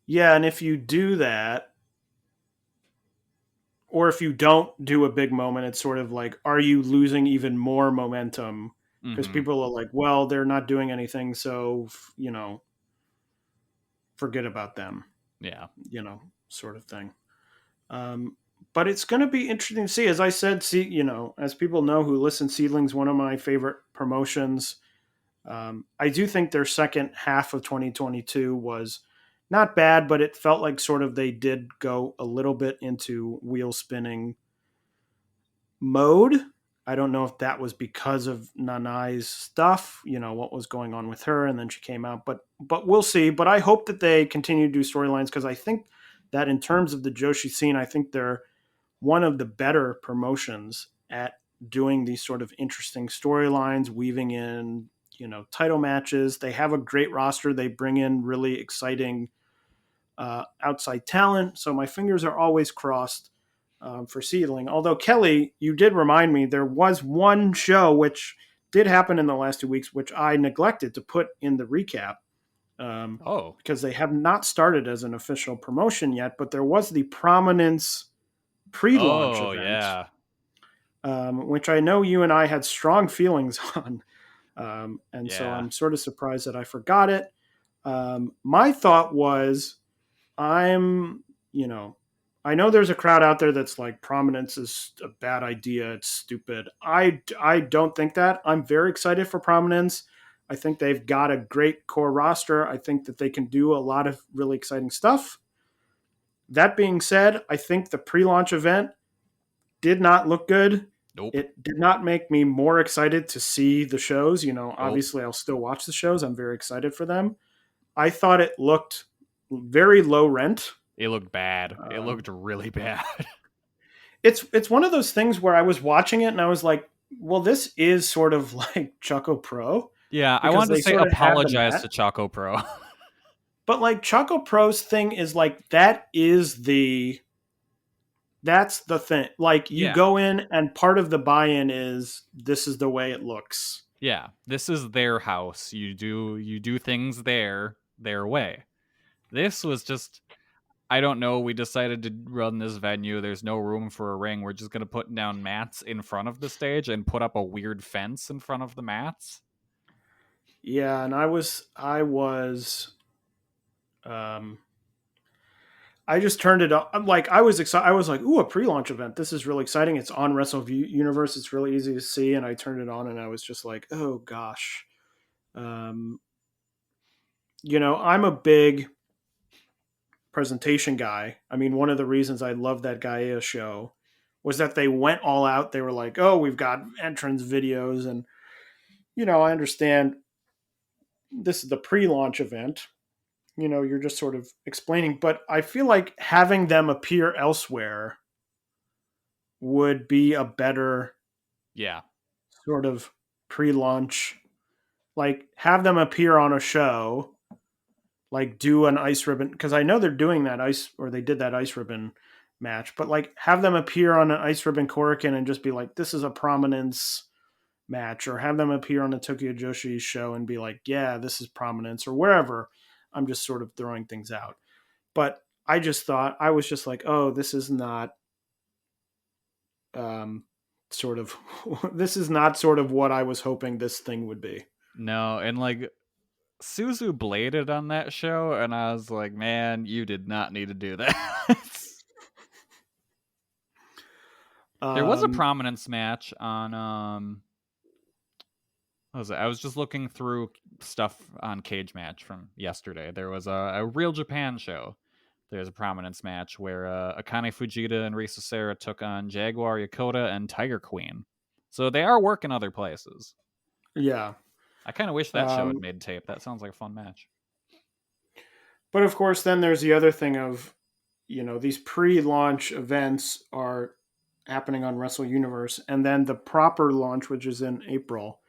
Yeah. And if you do that, or if you don't do a big moment, it's sort of like, are you losing even more momentum? Because Mm-hmm. people are like, well, they're not doing anything, so forget about them, Yeah. sort of thing. But it's going to be interesting to see. As I said, as people know who listen, Seedling's one of my favorite promotions. I do think their second half of 2022 was not bad, but it felt like sort of they did go a little bit into wheel spinning mode. I don't know if that was because of Nanai's stuff, what was going on with her, and then she came out. But we'll see. But I hope that they continue to do storylines, because I think that in terms of the Joshi scene, I think they're one of the better promotions at doing these sort of interesting storylines, weaving in, title matches. They have a great roster. They bring in really exciting outside talent. So my fingers are always crossed for Seedling. Although, Kelly, you did remind me there was one show which did happen in the last 2 weeks, which I neglected to put in the recap. Because they have not started as an official promotion yet, but there was the Prominence pre-launch event, yeah. which I know you and I had strong feelings on. So Yeah. I'm sort of surprised that I forgot it. My thought was, I'm, I know there's a crowd out there that's like, Prominence is a bad idea. It's stupid. I don't think that. I'm very excited for Prominence. I think they've got a great core roster. I think that they can do a lot of really exciting stuff. That being said, I think the pre-launch event did not look good. Nope. It did not make me more excited to see the shows. Nope. Obviously I'll still watch the shows. I'm very excited for them. I thought it looked very low rent. It looked bad. It looked really bad. It's one of those things where I was watching it and I was like, well, this is sort of like Choco Pro. Yeah, I wanted to say apologize to Choco Pro. But like Choco Pro's thing is like, that's the thing. Like, you go in and part of the buy-in is, this is the way it looks. Yeah, this is their house. You do things their way. This was just, I don't know, we decided to run this venue. There's no room for a ring. We're just going to put down mats in front of the stage and put up a weird fence in front of the mats. Yeah, and I just turned it up. Like, I was excited. I was like, ooh, a pre-launch event. This is really exciting. It's on Wrestle Universe. It's really easy to see. And I turned it on and I was just like, oh gosh. I'm a big presentation guy. I mean, one of the reasons I love that Gaia show was that they went all out. They were like, oh, we've got entrance videos. And, I understand this is the pre-launch event. You're just sort of explaining, but I feel like having them appear elsewhere would be a better sort of pre-launch. Like, have them appear on a show, like do an ice ribbon, because I know they're doing that they did that ice ribbon match, but like, have them appear on an ice ribbon Korakuen and just be like, this is a Prominence match, or have them appear on the Tokyo Joshi show and be like, yeah, this is Prominence, or wherever. I'm just sort of throwing things out. But I was just like, oh, this is not this is not sort of what I was hoping this thing would be. No, and like, Suzu bladed on that show, and I was like, man, you did not need to do that. There was a Prominence match on what was it? I was just looking through stuff on Cage Match from yesterday. There was a Real Japan show. There's a Prominence match where Akane Fujita and Risa Sera took on Jaguar Yokota and Tiger Queen. So they are working other places. Yeah. I kind of wish that show had made tape. That sounds like a fun match. But of course, then there's the other thing of, these pre-launch events are happening on Wrestle Universe, and then the proper launch, which is in April,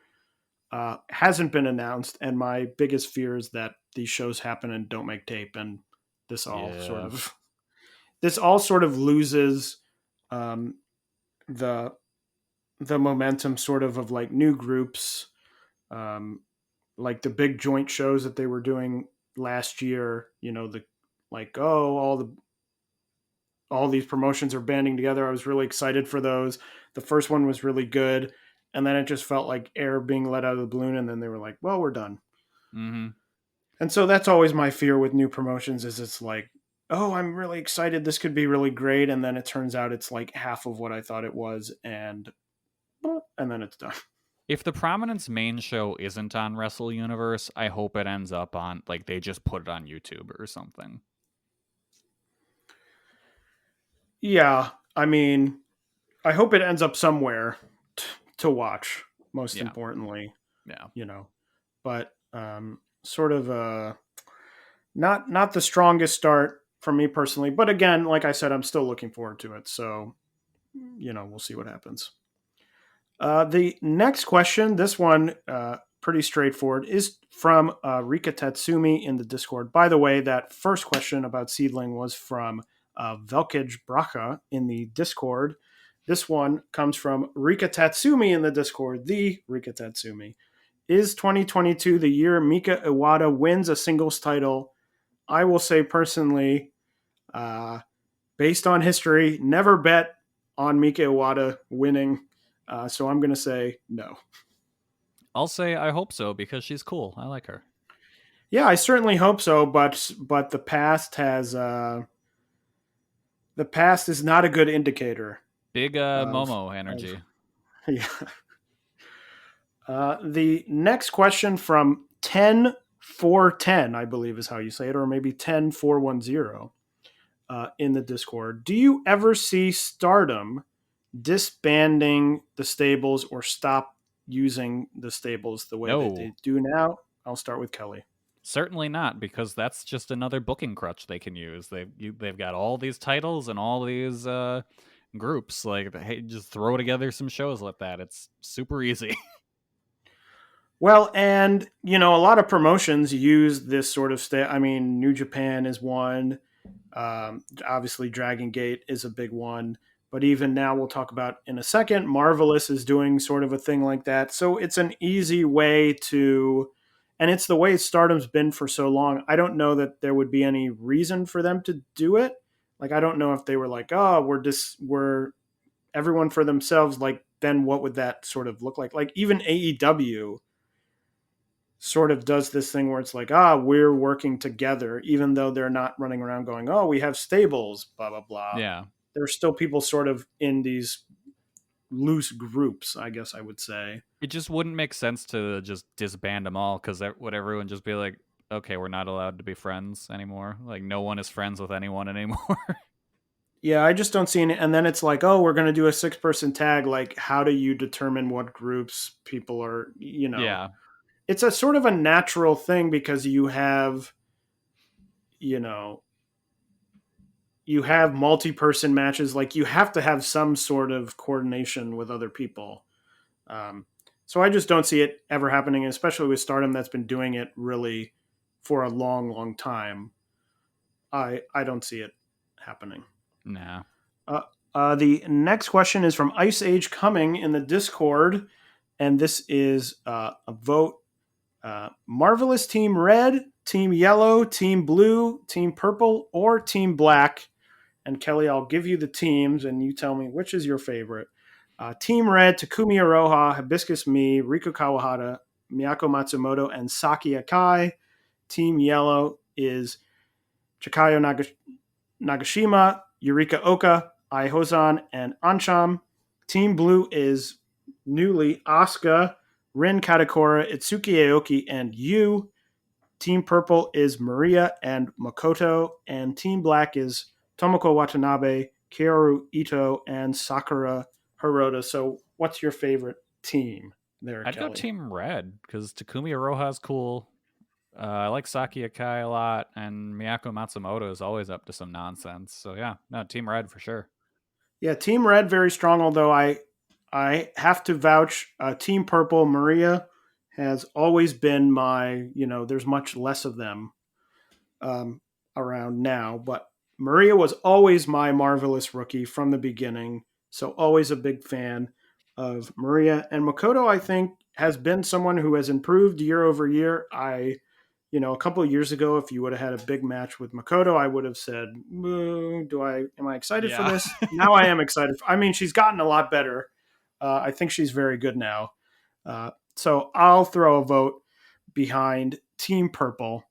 hasn't been announced, and my biggest fear is that these shows happen and don't make tape, and this all sort of loses um, the momentum sort of like new groups, like the big joint shows that they were doing last year. All these promotions are banding together. I was really excited for those. The first one was really good, and then it just felt like air being let out of the balloon, and then they were like, well, we're done. Mm-hmm. And so that's always my fear with new promotions, is it's like, oh, I'm really excited, this could be really great, and then it turns out it's like half of what I thought it was, and then it's done. If the Prominence main show isn't on Wrestle Universe, I hope it ends up on, like, they just put it on YouTube or something. Yeah, I mean, I hope it ends up somewhere to watch, most importantly. Yeah. But sort of not the strongest start for me personally. But again, like I said, I'm still looking forward to it. So, we'll see what happens. The next question, this one pretty straightforward, is from Rika Tatsumi in the Discord. By the way, that first question about Seedling was from Velkij Bracha in the Discord. This one comes from Rika Tatsumi in the Discord, the Rika Tatsumi. Is 2022 the year Mika Iwata wins a singles title? I will say personally, based on history, never bet on Mika Iwata winning. So I'm going to say no. I'll say I hope so, because she's cool. I like her. Yeah, I certainly hope so, but the past has the past is not a good indicator. Big Momo energy. Yeah. The next question from 10410, I believe is how you say it, or maybe 10410 in the Discord. Do you ever see Stardom disbanding the stables or stop using the stables the way that they do now? I'll start with Kelly. Certainly not, because that's just another booking crutch they can use. They've got all these titles and all these groups. Like, hey, just throw together some shows like that. It's super easy. Well, and a lot of promotions use this sort of I mean, New Japan is one. Obviously, Dragon Gate is a big one. But even now, we'll talk about in a second, Marvelous is doing sort of a thing like that. So it's an easy way to, and it's the way Stardom's been for so long. I don't know that there would be any reason for them to do it. Like, I don't know if they were like, oh, we're everyone for themselves. Like, then what would that sort of look like? Like, even AEW sort of does this thing where it's like, we're working together, even though they're not running around going, oh, we have stables, blah, blah, blah. Yeah. There's still people sort of in these loose groups, I guess I would say. It just wouldn't make sense to just disband them all, because would everyone just be like, okay, we're not allowed to be friends anymore? Like, no one is friends with anyone anymore. Yeah, I just don't see any. And then it's like, oh, we're going to do a 6-person tag. Like, how do you determine what groups people are, Yeah. It's a sort of a natural thing, because you have multi-person matches. Like, you have to have some sort of coordination with other people. So I just don't see it ever happening, especially with Stardom that's been doing it really for a long, long time. I don't see it happening. Nah. The next question is from Ice Age Coming in the Discord, and this is a vote. Marvelous Team Red, Team Yellow, Team Blue, Team Purple, or Team Black. And Kelly, I'll give you the teams, and you tell me which is your favorite. Team Red, Takumi Iroha, Hibiscus Me, Riko Kawahata, Miyako Matsumoto, and Saki Akai. Team Yellow is Chikayo Nagashima, Yurika Oka, Ai Hozan, and Ancham. Team Blue is newly Asuka, Rin Katakura, Itsuki Aoki, and Yu. Team Purple is Maria and Makoto. And Team Black is Tomoko Watanabe, Kaoru Ito, and Sakura Hirota. So what's your favorite team there, I'd Kelly? go Team Red, because Takumi Iroha is cool. I like Saki Akai a lot, and Miyako Matsumoto is always up to some nonsense. So yeah, no, Team Red for sure. Yeah, Team Red very strong, although I have to vouch Team Purple, Maria has always been my, there's much less of them around now, but Maria was always my marvelous rookie from the beginning. So always a big fan of Maria. And Makoto, I think, has been someone who has improved year over year. A couple of years ago, if you would have had a big match with Makoto, I would have said, am I excited for this? Now I am excited. I mean, she's gotten a lot better. I think she's very good now. So I'll throw a vote behind Team Purple.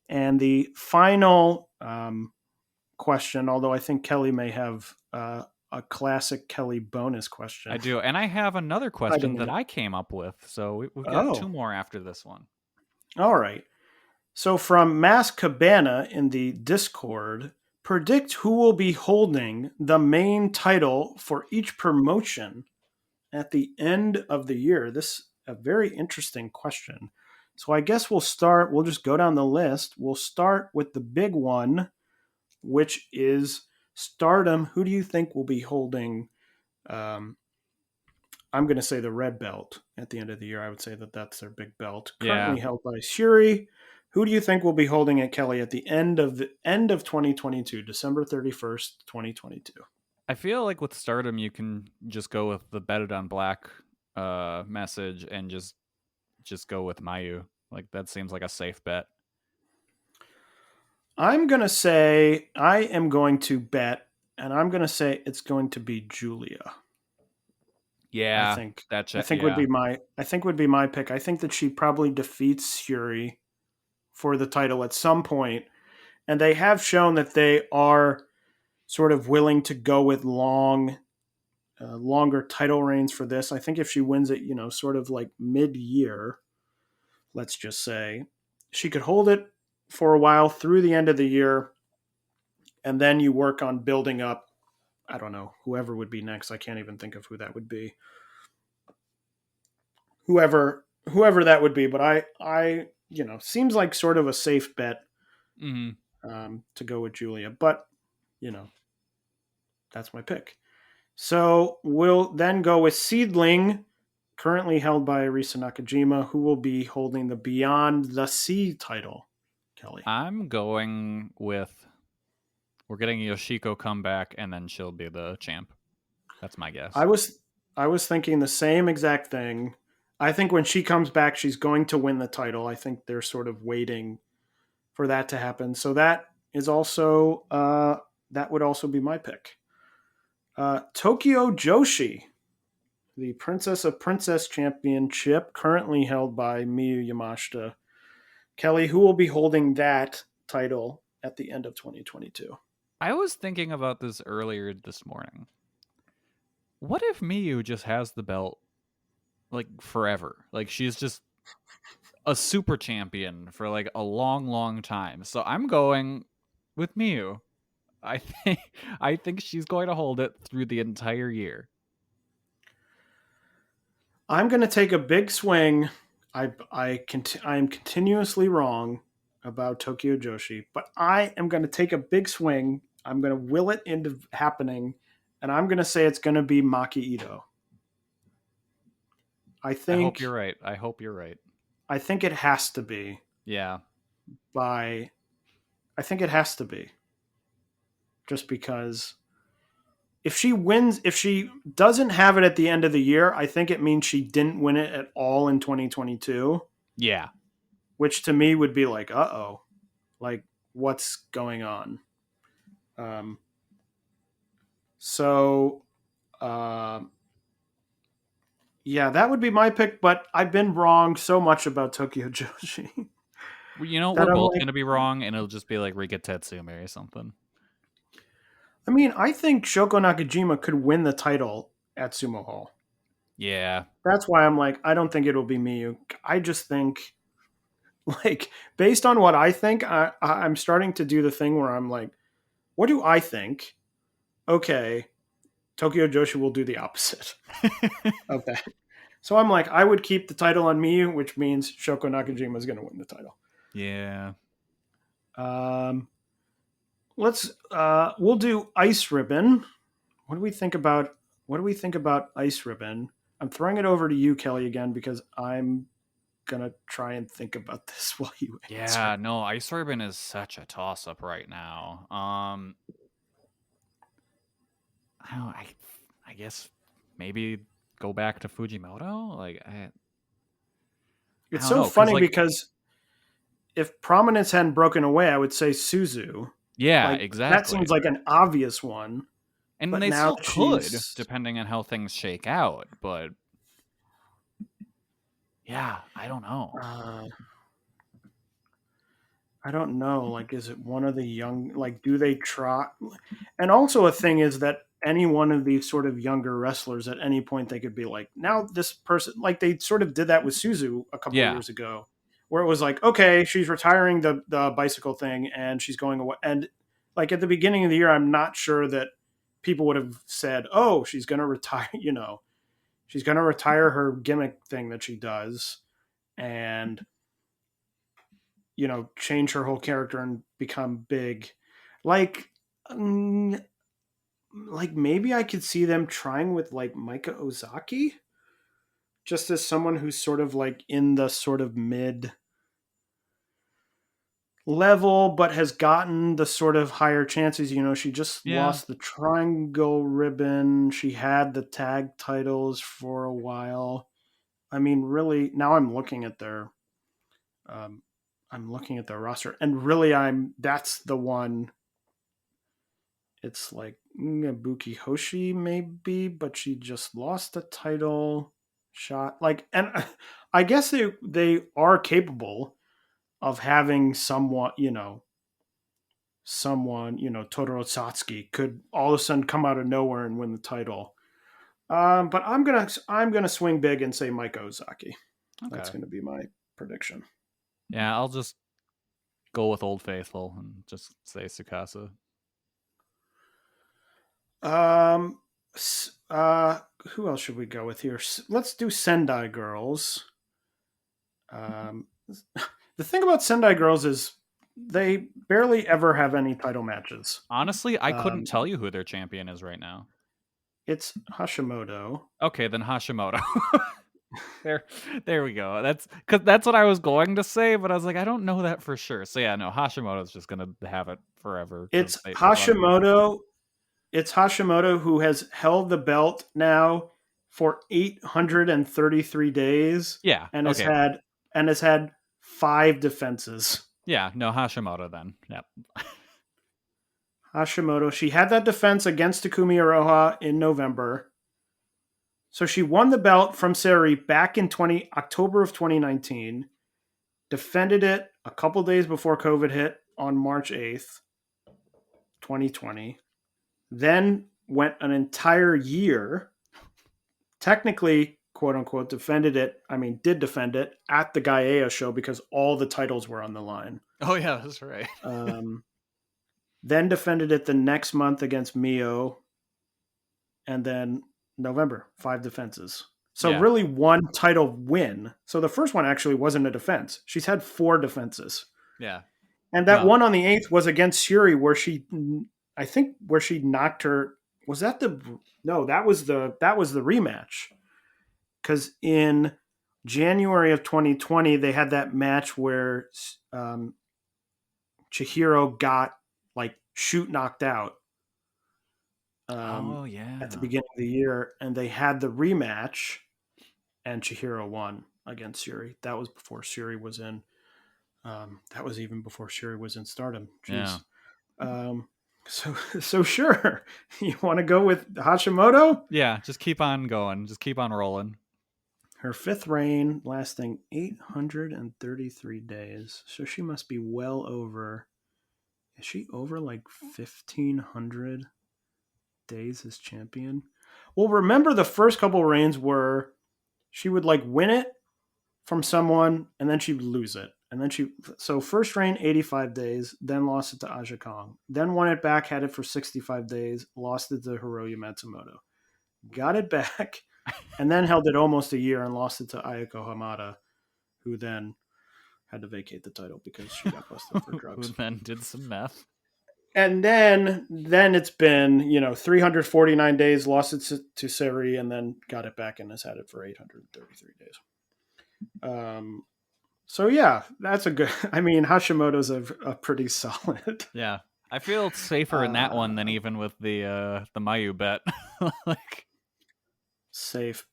And the final question, although I think Kelly may have a classic Kelly bonus question. I do. And I have another question that I came up with. So we've got two more after this one. All right. So from Mass Cabana in the Discord, predict who will be holding the main title for each promotion at the end of the year. This is a very interesting question. So I guess we'll just go down the list. We'll start with the big one, which is Stardom. Who do you think will be holding, I'm going to say the red belt at the end of the year. I would say that that's their big belt. Currently held by Shuri. Who do you think will be holding it, Kelly, at the end of 2022, December 31st, 2022? I feel like with Stardom, you can just go with the bet it on black message and just go with Mayu. Like, that seems like a safe bet. I'm going to say I am going to bet, and I'm going to say it's going to be Julia. Yeah, I think would be my pick. I think that she probably defeats Shuri for the title at some point, and they have shown that they are sort of willing to go with longer title reigns for this. I think if she wins it, sort of like mid-year, let's just say, she could hold it for a while through the end of the year, and then you work on building up, I don't know, whoever would be next. I can't even think of who that would be. Whoever that would be, but I seems like sort of a safe bet to go with Julia, but that's my pick. So we'll then go with Seedling, currently held by Arisa Nakajima, who will be holding the Beyond the Sea title. Kelly, I'm going with we're getting Yoshiko come back, and then she'll be the champ. That's my guess. I was thinking the same exact thing. I think when she comes back, she's going to win the title. I think they're sort of waiting for that to happen. So that is also that would also be my pick. Tokyo Joshi, the Princess of Princess Championship, currently held by Miyu Yamashita. Kelly, who will be holding that title at the end of 2022? I was thinking about this earlier this morning. What if Miyu just has the belt like forever? Like, she's just a super champion for like a long, long time. So I'm going with Miyu. I think she's going to hold it through the entire year. I'm going to take a big swing. I'm continuously wrong about Tokyo Joshi, but I am going to take a big swing. I'm going to will it into happening, and I'm going to say it's going to be Maki Ito. I hope you're right. I think it has to be. Yeah. I think it has to be. Just because if she doesn't have it at the end of the year, I think it means she didn't win it at all in 2022. Yeah. Which to me would be like, uh-oh. Like, what's going on? Yeah, that would be my pick, but I've been wrong so much about Tokyo Joshi. We're both going to be wrong, and it'll just be like Rika Tetsume or something. I mean, I think Shoko Nakajima could win the title at Sumo Hall. Yeah. That's why I'm like, I don't think it'll be Miyu. I just think, like, based on what I think, I'm starting to do the thing where I'm like, what do I think? Okay, Tokyo Joshi will do the opposite of that. So I'm like, I would keep the title on Miyu, which means Shoko Nakajima is going to win the title. Yeah. We'll do Ice Ribbon. What do we think about Ice Ribbon? I'm throwing it over to you, Kelly, again, because I'm gonna try and think about this while you answer. Yeah, no, Ice Ribbon is such a toss-up right now. I guess maybe go back to Fujimoto. Like I It's don't so know, funny like, because if Prominence hadn't broken away, I would say Suzu. yeah, Like that exactly. seems like an obvious one. And But they now still that could, she's, depending on how things shake out. But yeah, I don't know. I don't know. Like, is it one of the young? Like, do they try? And also, a thing is that any one of these sort of younger wrestlers, at any point, they could be like, now this person, like they sort of did that with Suzu a couple of Yeah, years ago, where it was like, okay, she's retiring the bicycle thing, and she's going away. And like at the beginning of the year, I'm not sure that people would have said, oh, she's going to retire. She's going to retire her gimmick thing that she does, and change her whole character and become big. Like, mm, like maybe I could see them trying with like Mika Ozaki, just as someone who's sort of like in the sort of mid level, but has gotten the sort of higher chances. She just yeah. lost the triangle ribbon. She had the tag titles for a while. I mean, really, now um, I'm looking at their roster, and really, that's the one. It's like Buki Hoshi maybe, but she just lost a title shot. Like, and I guess they are capable of having someone, Totoro Satsuki could all of a sudden come out of nowhere and win the title. But I'm gonna swing big and say Mike Ozaki. That's Okay. gonna be my prediction. Yeah, I'll just go with Old Faithful and just say Tsukasa. Um, who else should we go with here? Let's do Sendai Girls. The thing about Sendai Girls is they barely ever have any title matches. Honestly, I couldn't Um, tell you who their champion is right now. it's Hashimoto. Okay, then Hashimoto. there we go. That's what I was going to say, but I was like, I don't know that for sure. So yeah, no, Hashimoto's just gonna have it forever. It's They want to be. Hashimoto. It's Hashimoto who has held the belt now for 833 days Yeah. and has Okay. had 5 defenses. Yeah. No, Hashimoto then. Yep. Hashimoto. She had that defense against Takumi Iroha in November. So she won the belt from Sari back in October of 2019, defended it a couple days before COVID hit on March 8th, 2020, then went an entire year, technically, quote unquote, did defend it at the Gaia show because all the titles were on the line. Oh yeah, that's right. Then defended it the next month against Mio, and then November, 5 defenses. So Yeah. really one title win. So the first one actually wasn't a defense. She's had 4 defenses. Yeah. And that No. one on the 8th was against Shuri where she knocked her. Was that that was the rematch. Cuz in January of 2020 they had that match where Chihiro got like shoot knocked out. Oh yeah. At the beginning of the year, and they had the rematch, and Chihiro won against Shuri. That was before Shuri was in. That was even before Shuri was in Stardom. Jeez. Yeah. So sure, you want to go with Hashimoto? Yeah. Just keep on going. Just keep on rolling. Her 5th reign lasting 833 days, so she must be well over. Is she over like 1,500? Days as champion? Well, remember the first couple reigns were she would like win it from someone and then she would lose it. And then so first reign 85 days, then lost it to Aja Kong. Then won it back, had it for 65 days, lost it to Hiroya Matsumoto. Got it back, and then held it almost a year and lost it to Ayako Hamada, who then had to vacate the title because she got busted for drugs. Who then did some meth. And then it's been 349 days, lost it to Seri, and then got it back and has had it for 833 days. So yeah, that's a good. I mean, Hashimoto's a pretty solid. Yeah. I feel safer in that one than even with the Mayu bet. Like, safe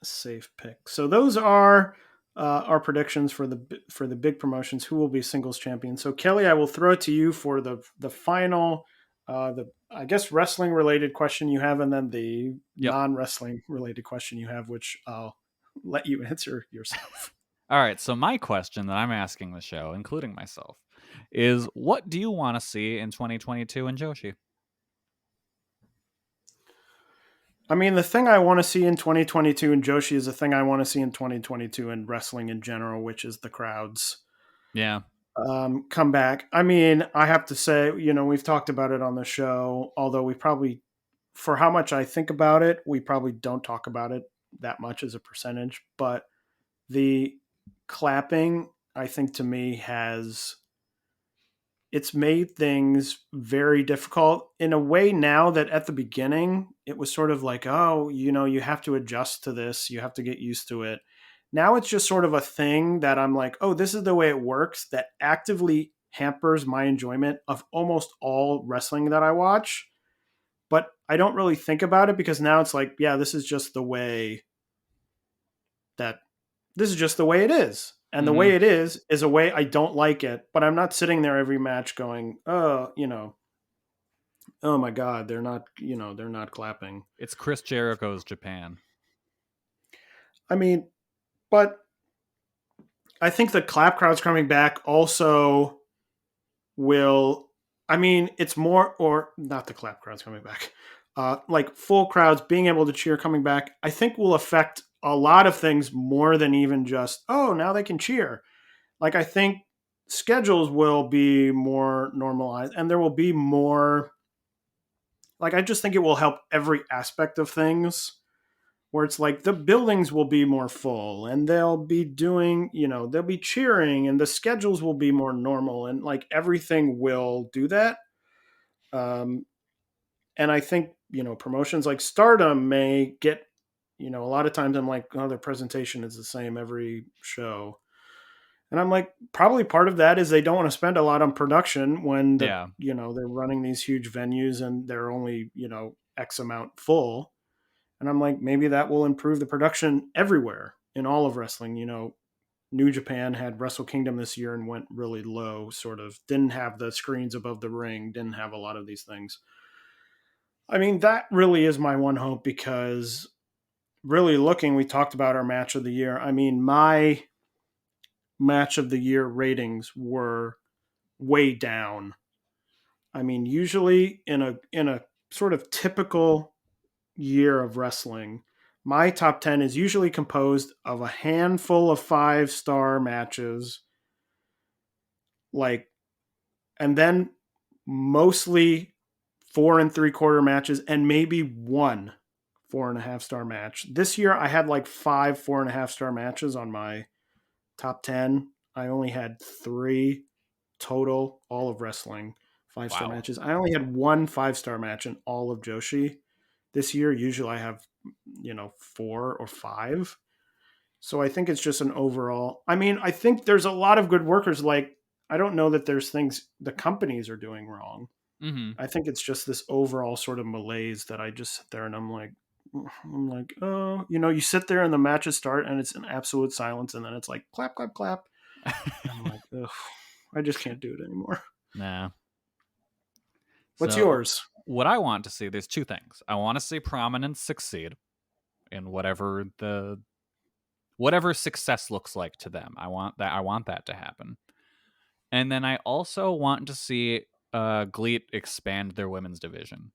safe pick. So those are our predictions for the big promotions. Who will be singles champion? So Kelly, I will throw it to you for the final, the I guess wrestling related question you have, and then the yep. non wrestling related question you have, which I'll let you answer yourself. All right, so my question that I'm asking the show, including myself, is what do you want to see in 2022 in Joshi? I mean, the thing I want to see in 2022 in Joshi is the thing I want to see in 2022 in wrestling in general, which is the crowds Yeah. come back. I mean, I have to say, we've talked about it on the show, although we probably, for how much I think about it, we probably don't talk about it that much as a percentage. But the clapping, I think to me it's made things very difficult in a way now that at the beginning it was sort of like, oh, you have to adjust to this, you have to get used to it. Now it's just sort of a thing that I'm like, oh, this is the way it works, that actively hampers my enjoyment of almost all wrestling that I watch. But I don't really think about it because now it's like, yeah, this is just the way it is. And the Mm-hmm. way it is a way I don't like it, but I'm not sitting there every match going, oh, oh my God, they're not clapping. It's Chris Jericho's Japan. I mean, but I think the clap crowds coming back also will, I mean, it's more, or not the clap crowds coming back, like full crowds being able to cheer coming back, I think will affect a lot of things more than even just, oh, now they can cheer. Like, I think schedules will be more normalized and there will be more, like, I just think it will help every aspect of things where it's like the buildings will be more full and they'll be doing, they'll be cheering and the schedules will be more normal and like everything will do that. Um, and I think, promotions like Stardom may get, a lot of times I'm like, oh, their presentation is the same every show. And I'm like, probably part of that is they don't want to spend a lot on production when Yeah. they're running these huge venues and they're only, X amount full. And I'm like, maybe that will improve the production everywhere in all of wrestling. New Japan had Wrestle Kingdom this year and went really low, sort of didn't have the screens above the ring, didn't have a lot of these things. I mean, that really is my one hope because really looking, we talked about our match of the year. I mean, my match of the year ratings were way down. I mean, usually in a sort of typical year of wrestling, my top 10 is usually composed of a handful of 5-star matches, like, and then mostly 4 3/4 matches and maybe one 4.5-star match. This year I had like 5 4.5-star matches on my top 10. I only had 3 total, all of wrestling, 5-star Wow. matches. I only had one 5-star match in all of Joshi. This year, usually I have, 4 or 5. So I think it's just an overall. I mean, I think there's a lot of good workers. Like, I don't know that there's things the companies are doing wrong. Mm-hmm. I think it's just this overall sort of malaise that I just sit there and I'm like, oh, you sit there and the matches start and it's an absolute silence and then it's like clap, clap, clap. I'm like, ugh, I just can't do it anymore. Nah. What's So yours? what I want to see, there's two things. I want to see Prominence succeed in whatever success looks like to them. I want that to happen. And then I also want to see GLEAT expand their women's division.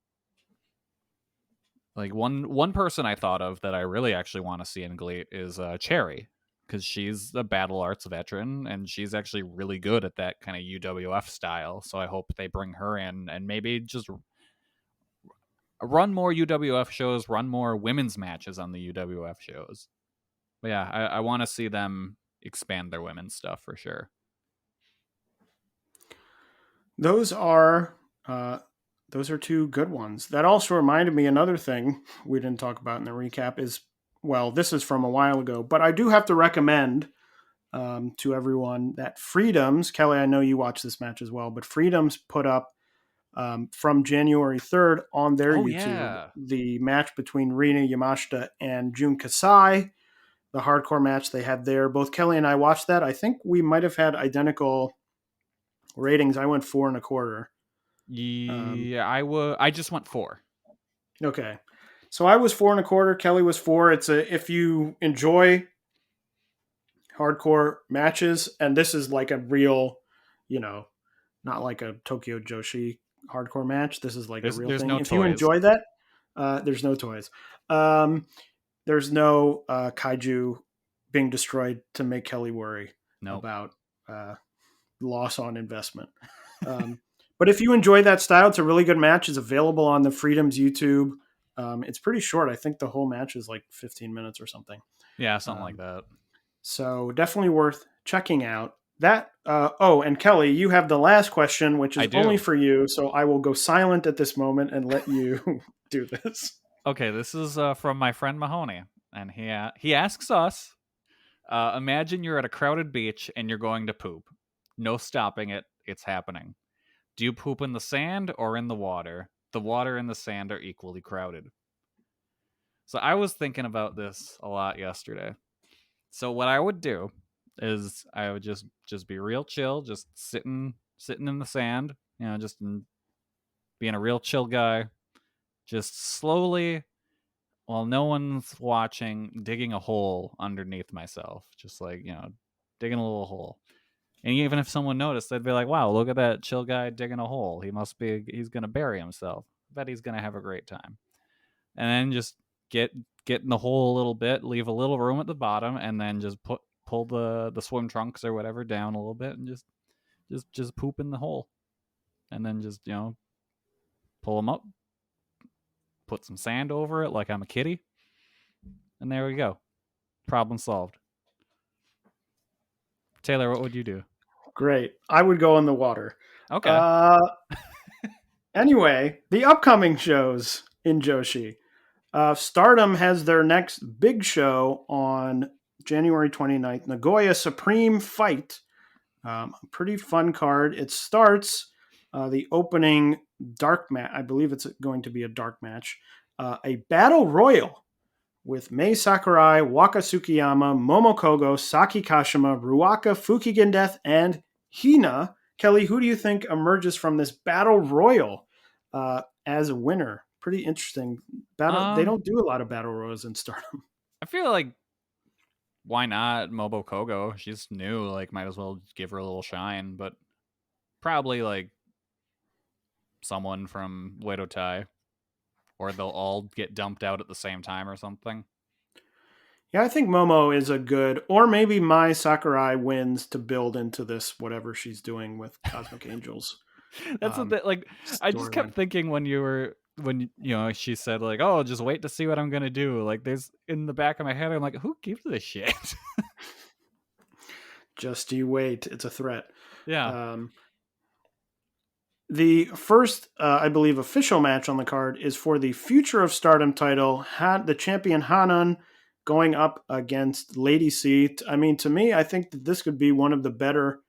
Like one person I thought of that I really actually want to see in GLEAT is Cherry, because she's a Battle Arts veteran and she's actually really good at that kind of UWF style. So I hope they bring her in and maybe just run more UWF shows, run more women's matches on the UWF shows. But yeah, I want to see them expand their women's stuff for sure. Those are two good ones. That also reminded me another thing we didn't talk about in the recap is, well, this is from a while ago, but I do have to recommend to everyone that Freedoms, Kelly, I know you watched this match as well, but Freedoms put up from January 3rd on their YouTube the match between Rina Yamashita and Jun Kasai, the hardcore match they had there. Both Kelly and I watched that. I think we might have had identical ratings. I went 4.25. Yeah, I just went 4. Okay. So I was 4.25. Kelly was 4. If you enjoy hardcore matches, and this is like a real, not like a Tokyo Joshi hardcore match. This is like a real thing. No if toys. You enjoy that, there's no toys. There's no kaiju being destroyed to make Kelly worry about loss on investment. But if you enjoy that style, it's a really good match. It's available on the Freedoms YouTube. It's pretty short. I think the whole match is like 15 minutes or something. Yeah, something like that. So definitely worth checking out. That. And Kelly, you have the last question, which is only for you. So I will go silent at this moment and let you do this. Okay, this is from my friend Mahoney, and he asks us, imagine you're at a crowded beach and you're going to poop. No stopping it. It's happening. Do you poop in the sand or in the water? The water and the sand are equally crowded. So I was thinking about this a lot yesterday. So what I would do is I would just be real chill, just sitting in the sand, just being a real chill guy, just slowly, while no one's watching, digging a hole underneath myself, just like, digging a little hole. And even if someone noticed, they'd be like, wow, look at that chill guy digging a hole. He's going to bury himself. I bet he's going to have a great time. And then just get in the hole a little bit, leave a little room at the bottom, and then just pull the swim trunks or whatever down a little bit and just poop in the hole. And then just, pull them up, put some sand over it like I'm a kitty. And there we go. Problem solved. Taylor, what would you do? Great. I would go in the water. Okay. Anyway, the upcoming shows in Joshi. Stardom has their next big show on January 29th, Nagoya Supreme Fight. Pretty fun card. It starts the opening dark match. I believe it's going to be a dark match. A battle royal with Mei Sakurai, Waka Tsukiyama, Momo Kogo, Saki Kashima, Ruaka, Fukigen Death, and Hina. Kelly, who do you think emerges from this battle royal as a winner? Pretty interesting. They don't do a lot of battle royals in Stardom. I feel like, why not Momo Kogo? She's new. Like, might as well give her a little shine. But probably like someone from Uedo Tai, or they'll all get dumped out at the same time or something. Yeah, I think Momo is a good, or maybe Mai Sakurai wins to build into this whatever she's doing with Cosmic Angels. That's what like I just kept thinking when she said like, oh, just wait to see what I'm gonna do. Like, there's in the back of my head, I'm like, who gives a shit? Just you wait. It's a threat. Yeah. The first, I believe, official match on the card is for the Future of Stardom title. The champion Hanan going up against Lady C. I mean, to me, I think that this could be one of the better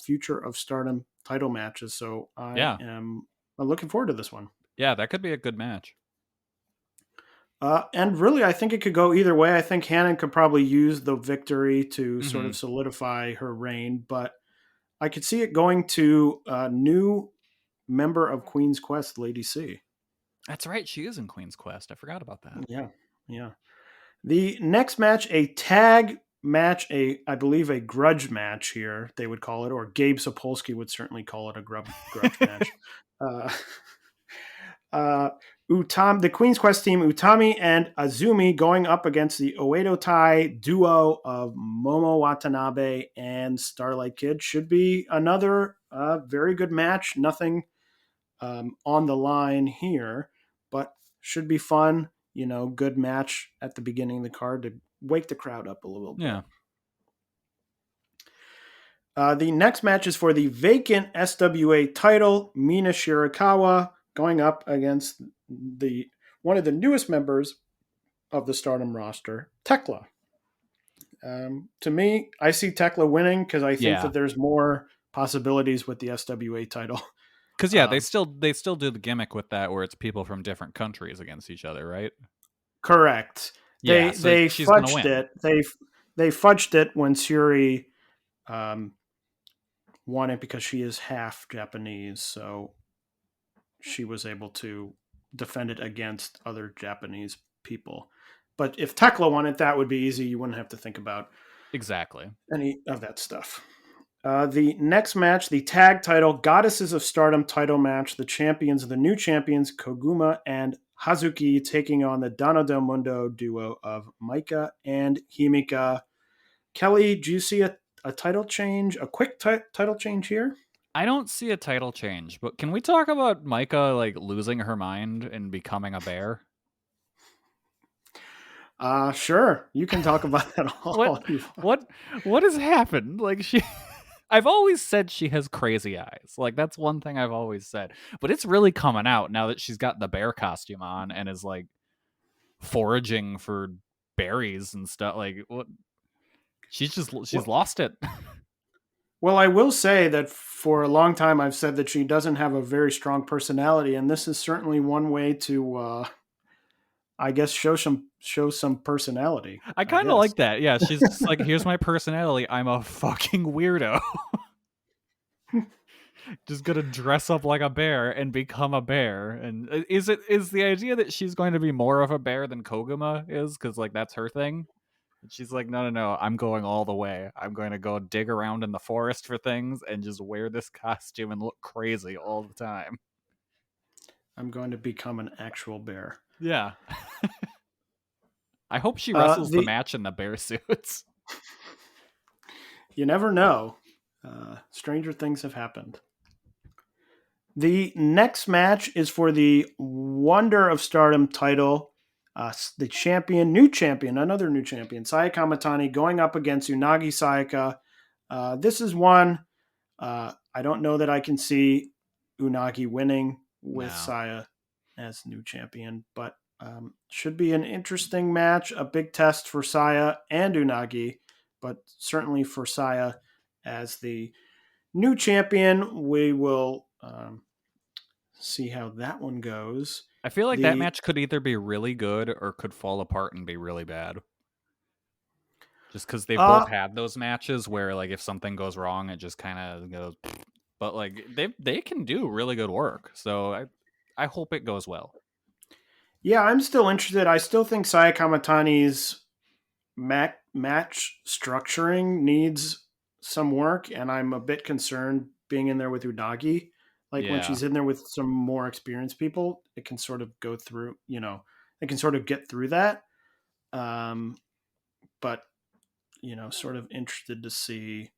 Future of Stardom title matches. So I am looking forward to this one. Yeah, that could be a good match. And really, I think it could go either way. I think Hanan could probably use the victory to sort of solidify her reign, but I could see it going to a new member of Queen's Quest, Lady C. That's right. She is in Queen's Quest. I forgot about that. Yeah. The next match, a tag match, I believe a grudge match here, they would call it, or Gabe Sapolsky would certainly call it a grudge match. The Queen's Quest team, Utami and Azumi, going up against the Uedo Tai duo of Momo Watanabe and Starlight Kid. Should be another very good match. Nothing on the line here, but should be fun. Good match at the beginning of the card to wake the crowd up a little bit. Yeah. The next match is for the vacant SWA title, Mina Shirakawa going up against one of the newest members of the Stardom roster, Tekla. To me, I see Tekla winning because I think Yeah. that there's more possibilities with the SWA title. Because they still do the gimmick with that where it's people from different countries against each other, right? Correct. Yeah, so They she's gonna fudged win. it. They fudged it when Suri won it because she is half Japanese, so she was able to defend it against other Japanese people. But if Tekla won it, that would be easy. You wouldn't have to think about Exactly. any of that stuff. The next match, the tag title Goddesses of Stardom title match. The new champions, Koguma and Hazuki, taking on the Donna Del Mundo duo of Maika and Himika. Kelly, do you see a title change, a quick title change here? I don't see a title change, but can we talk about Maika like losing her mind and becoming a bear? Sure. You can talk about that all you want. What has happened? Like I've always said she has crazy eyes. Like that's one thing I've always said. But it's really coming out now that she's got the bear costume on and is like foraging for berries and stuff. Like what she's lost it. Well, I will say that for a long time I've said that she doesn't have a very strong personality, and this is certainly one way to I guess show some personality. I kind of like that. Yeah, she's just like, here's my personality. I'm a fucking weirdo. Just gonna dress up like a bear and become a bear. And is the idea that she's going to be more of a bear than Koguma is? Because like that's her thing. And she's like, no, I'm going all the way. I'm going to go dig around in the forest for things and just wear this costume and look crazy all the time. I'm going to become an actual bear. Yeah. I hope she wrestles the match in the bear suits. You never know. Stranger things have happened. The next match is for the Wonder of Stardom title. The new champion, another new champion, Sayaka Kamatani, going up against Unagi Sayaka. This is one I don't know that I can see Unagi winning with Saya as new champion, but should be an interesting match, a big test for Saya and Unagi, but certainly for Saya as the new champion. We will see how that one goes. I feel like that match could either be really good or could fall apart and be really bad. Just because they've both had those matches where, like, if something goes wrong, it just kind of goes. But like they can do really good work, so I hope it goes well. Yeah, I'm still interested. I still think Sayaka Kamatani's match structuring needs some work, and I'm a bit concerned being in there with Unagi. Like when she's in there with some more experienced people, it can sort of go through, it can sort of get through that. But, sort of interested to see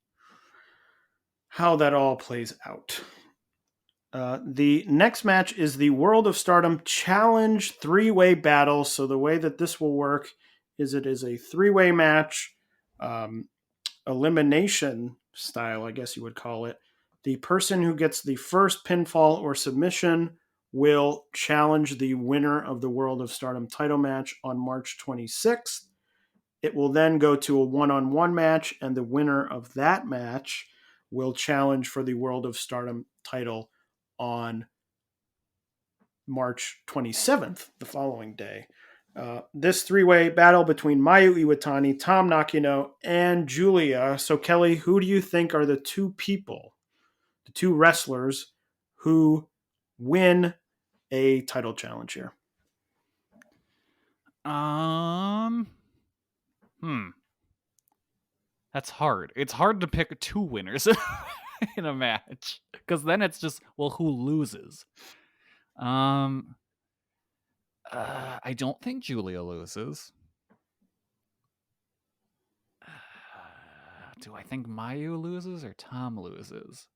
how that all plays out. The next match is the World of Stardom Challenge 3-way battle. So the way that this will work is it is a 3-way match, elimination style, I guess you would call it. The person who gets the first pinfall or submission will challenge the winner of the World of Stardom title match on March 26th. It will then go to a one-on-one match, and the winner of that match will challenge for the World of Stardom title on March 27th, the following day. This 3-way battle between Mayu Iwatani, Tam Nakano, and Julia. So, Kelly, who do you think are the two wrestlers who win a title challenge here? That's hard. It's hard to pick two winners in a match because then it's just, well, who loses? I don't think Julia loses. Do I think Mayu loses or Tom loses?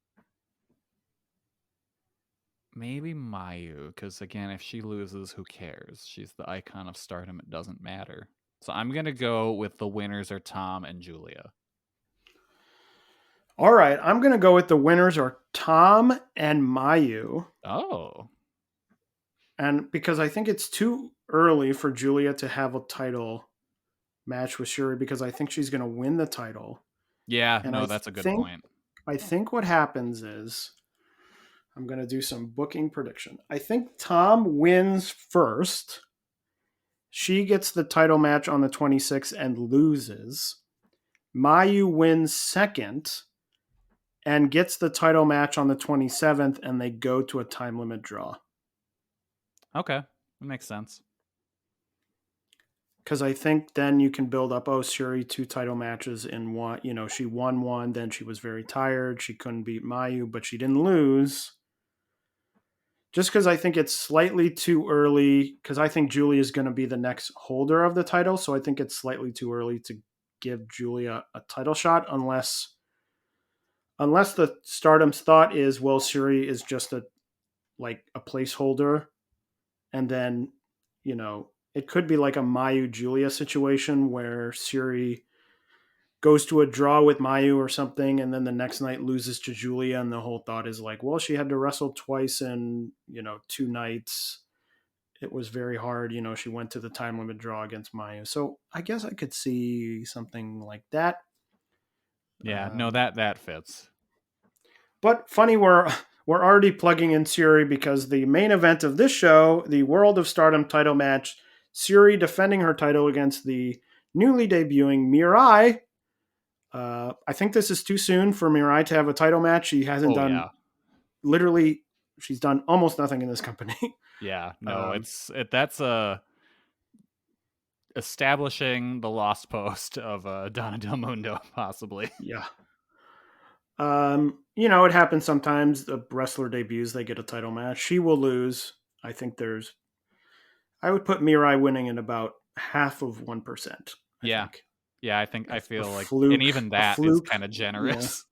Maybe Mayu, because again, if she loses, who cares? She's the icon of Stardom. It doesn't matter. So I'm going to go with the winners are Tom and Julia. All right. I'm going to go with the winners are Tom and Mayu. Oh. And because I think it's too early for Julia to have a title match with Shuri because I think she's going to win the title. Yeah, And no, that's a good point. I think what happens is I'm going to do some booking prediction. I think Tom wins first. She gets the title match on the 26th and loses. Mayu wins second and gets the title match on the 27th, and they go to a time limit draw. Okay, that makes sense. Because I think then you can build up, Shuri, 2 title matches in one. You know, she won one, then she was very tired. She couldn't beat Mayu, but she didn't lose. Just because I think it's slightly too early, because I think Julia is going to be the next holder of the title. So I think it's slightly too early to give Julia a title shot unless the Stardom's thought is, well, Shuri is just a placeholder. And then, you know, it could be like a Mayu Julia situation where Shuri goes to a draw with Mayu or something, and then the next night loses to Julia, and the whole thought is like, well, she had to wrestle twice in, 2 nights. It was very hard. She went to the time limit draw against Mayu. So I guess I could see something like that. Yeah, no, that fits. But funny, we're already plugging in Syuri because the main event of this show, the World of Stardom title match, Syuri defending her title against the newly debuting Mirai. I think this is too soon for Mirai to have a title match. She hasn't done literally. She's done almost nothing in this company. Yeah, no, that's establishing the lost post of Donna Del Mundo, possibly. Yeah. It happens sometimes. The wrestler debuts, they get a title match. She will lose. I would put Mirai winning in about half of 1%. Yeah. Think. Yeah, I feel like, fluke, and even that is kind of generous.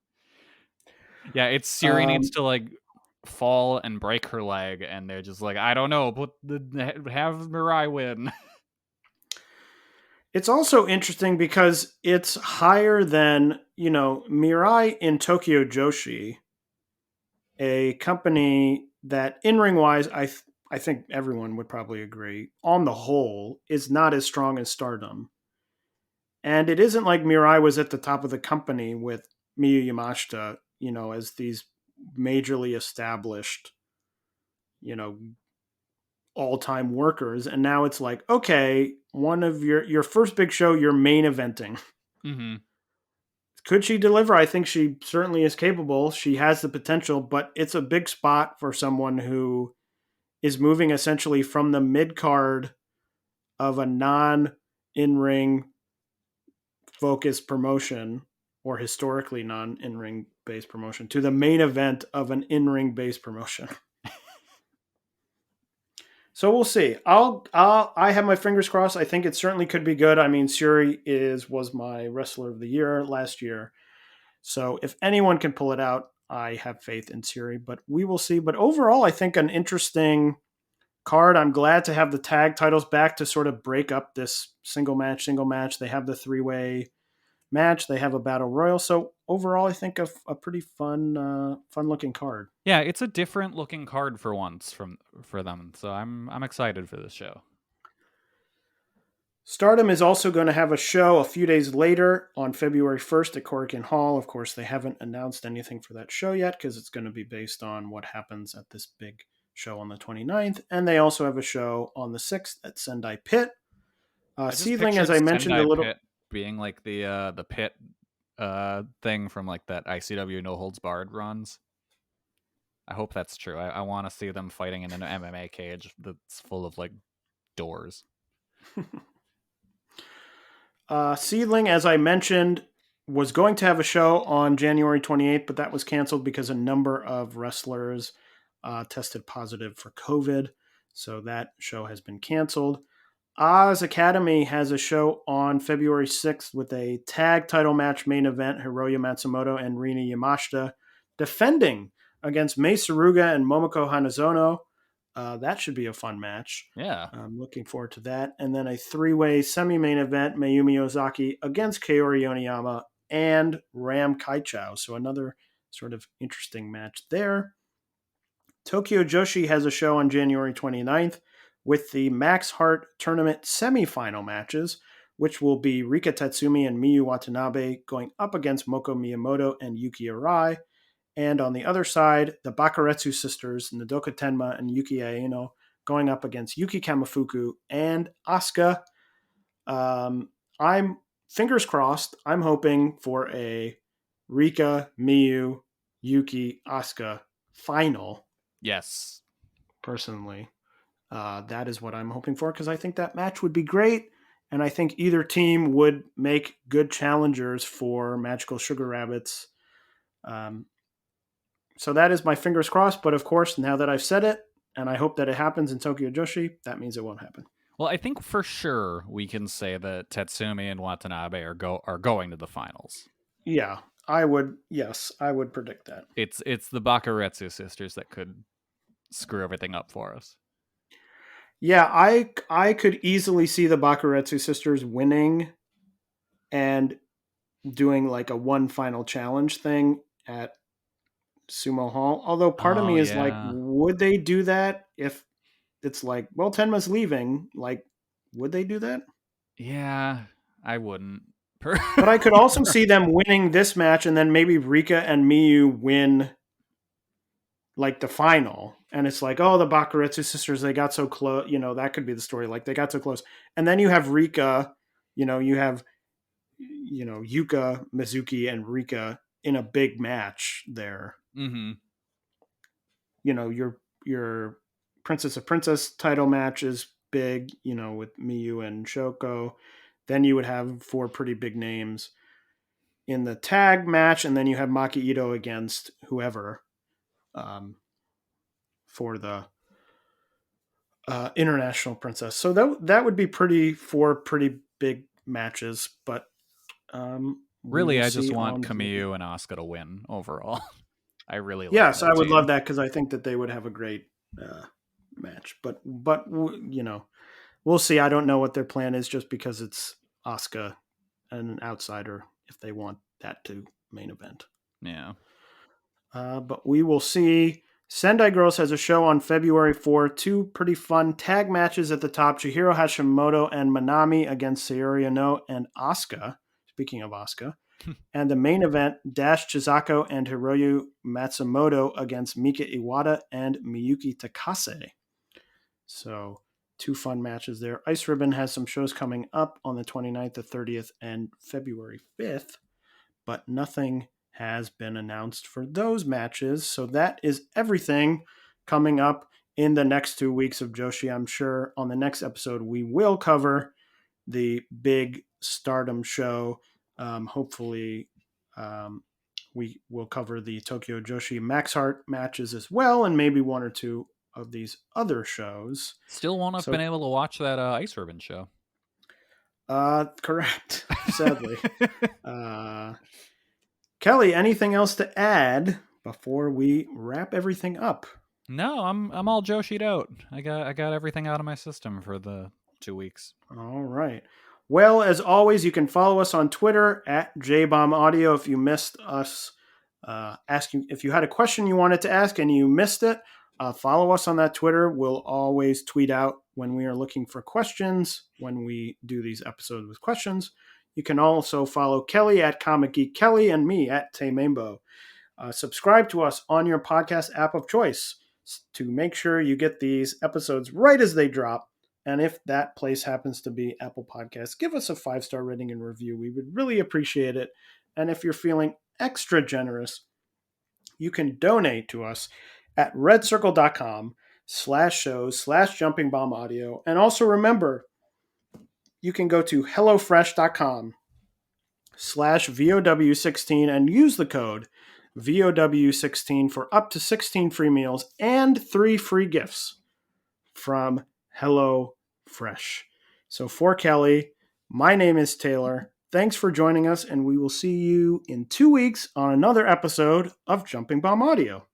Yeah, it's Syuri needs to fall and break her leg, and they're just like, I don't know, have Mirai win. It's also interesting because it's higher than, Mirai in Tokyo Joshi, a company that in-ring wise, I think everyone would probably agree, on the whole, is not as strong as Stardom. And it isn't like Mirai was at the top of the company with Miyu Yamashita, as these majorly established, all-time workers. And now it's like, okay, one of your first big show, you're main eventing. Mm-hmm. Could she deliver? I think she certainly is capable. She has the potential, but it's a big spot for someone who is moving essentially from the mid-card of a non-in-ring focused promotion, or historically non-in-ring based promotion, to the main event of an in-ring based promotion. So we'll see. I have my fingers crossed. I think it certainly could be good. I mean, Syuri was my wrestler of the year last year. So if anyone can pull it out, I have faith in Syuri, but we will see. But overall, I think an interesting card. I'm glad to have the tag titles back to sort of break up this single match. They have the 3-way match. They have a battle royal. So overall, I think a pretty fun looking card. Yeah, it's a different looking card for once for them. So I'm excited for this show. Stardom is also going to have a show a few days later on February 1st at Korakuen Hall. Of course, they haven't announced anything for that show yet because it's going to be based on what happens at this big show on the 29th. And they also have a show on the 6th at Sendai Pit. Seedling, as I mentioned, Sendai a little... Pit being like the pit thing from like that ICW No Holds Barred runs. I hope that's true. I want to see them fighting in an MMA cage that's full of like doors. Seedling, as I mentioned, was going to have a show on January 28th, but that was canceled because a number of wrestlers tested positive for COVID. So that show has been canceled. Oz Academy has a show on February 6th with a tag title match main event. Hiroya Matsumoto and Rina Yamashita defending against Mei Suruga and Momoko Hanazono. That should be a fun match. Yeah. I'm looking forward to that. And then a 3-way semi-main event, Mayumi Ozaki against Kaori Yoneyama and Ram Kaichou. So another sort of interesting match there. Tokyo Joshi has a show on January 29th with the Max Heart Tournament semi-final matches, which will be Rika Tatsumi and Miyu Watanabe going up against Moko Miyamoto and Yuki Arai. And on the other side, the Bakuretsu sisters, Nodoka Tenma and Yuki Aino, going up against Yuki Kamifuku and Asuka. I'm fingers crossed. I'm hoping for a Rika, Miyu, Yuki, Asuka final. Yes. Personally, that is what I'm hoping for because I think that match would be great. And I think either team would make good challengers for Magical Sugar Rabbits. So that is my fingers crossed. But of course, now that I've said it, and I hope that it happens in Tokyo Joshi, that means it won't happen. Well, I think for sure we can say that Tatsumi and Watanabe are going to the finals. Yeah, I would. Yes, I would predict that. It's the Bakuretsu sisters that could screw everything up for us. Yeah, I could easily see the Bakuretsu sisters winning and doing like a one final challenge thing at Sumo Hall. Although part of me is like, would they do that if it's like, well, Tenma's leaving? Like, would they do that? Yeah, I wouldn't. But I could also see them winning this match and then maybe Rika and Miyu win like the final. And it's like, oh, the Bakuretsu sisters, they got so close. You know, that could be the story. Like they got so close. And then you have Rika, you have Yuka, Mizuki, and Rika in a big match there. Mm-hmm. Your Princess of Princess title match is big, with Miyu and Shoko. Then you would have 4 pretty big names in the tag match, and then you have Maki Ito against whoever for the International Princess. So that would be 4 pretty big matches, but really, I just want Kamiyu and Asuka to win overall. I really like yes, that I would team. love that because I think that they would have a great match. But we'll see. I don't know what their plan is just because it's Asuka and an outsider if they want that to main event. Yeah. But we will see. Sendai Girls has a show on February 4. 2 pretty fun tag matches at the top. Chihiro Hashimoto and Manami against Sayori Ono and Asuka. Speaking of Asuka. And the main event, Dash Chizako and Hiroyu Matsumoto against Mika Iwata and Miyuki Takase. So 2 fun matches there. Ice Ribbon has some shows coming up on the 29th, the 30th, and February 5th, but nothing has been announced for those matches. So that is everything coming up in the next 2 weeks of Joshi. I'm sure on the next episode we will cover the big Stardom show. Hopefully we will cover the Tokyo Joshi Max Heart matches as well, and maybe 1 or 2 of these other shows. Still won't have been able to watch that Ice Ribbon show. Correct, sadly. Kelly, anything else to add before we wrap everything up? No, I'm all Joshi'd out. I got everything out of my system for the 2 weeks. All right. Well, as always, you can follow us on Twitter at JBombAudio. If you missed us asking, if you had a question you wanted to ask and you missed it, follow us on that Twitter. We'll always tweet out when we are looking for questions, when we do these episodes with questions. You can also follow Kelly at Comic Geek Kelly and me at Taymambo. Subscribe to us on your podcast app of choice to make sure you get these episodes right as they drop. And if that place happens to be Apple Podcasts, give us a 5-star rating and review. We would really appreciate it. And if you're feeling extra generous, you can donate to us at redcircle.com/shows/jumpingbomb-audio. And also remember, you can go to hellofresh.com/VOW16 and use the code VOW16 for up to 16 free meals and 3 free gifts from HelloFresh. So for Kelly, my name is Taylor. Thanks for joining us, and we will see you in 2 weeks on another episode of Jumping Bomb Audio.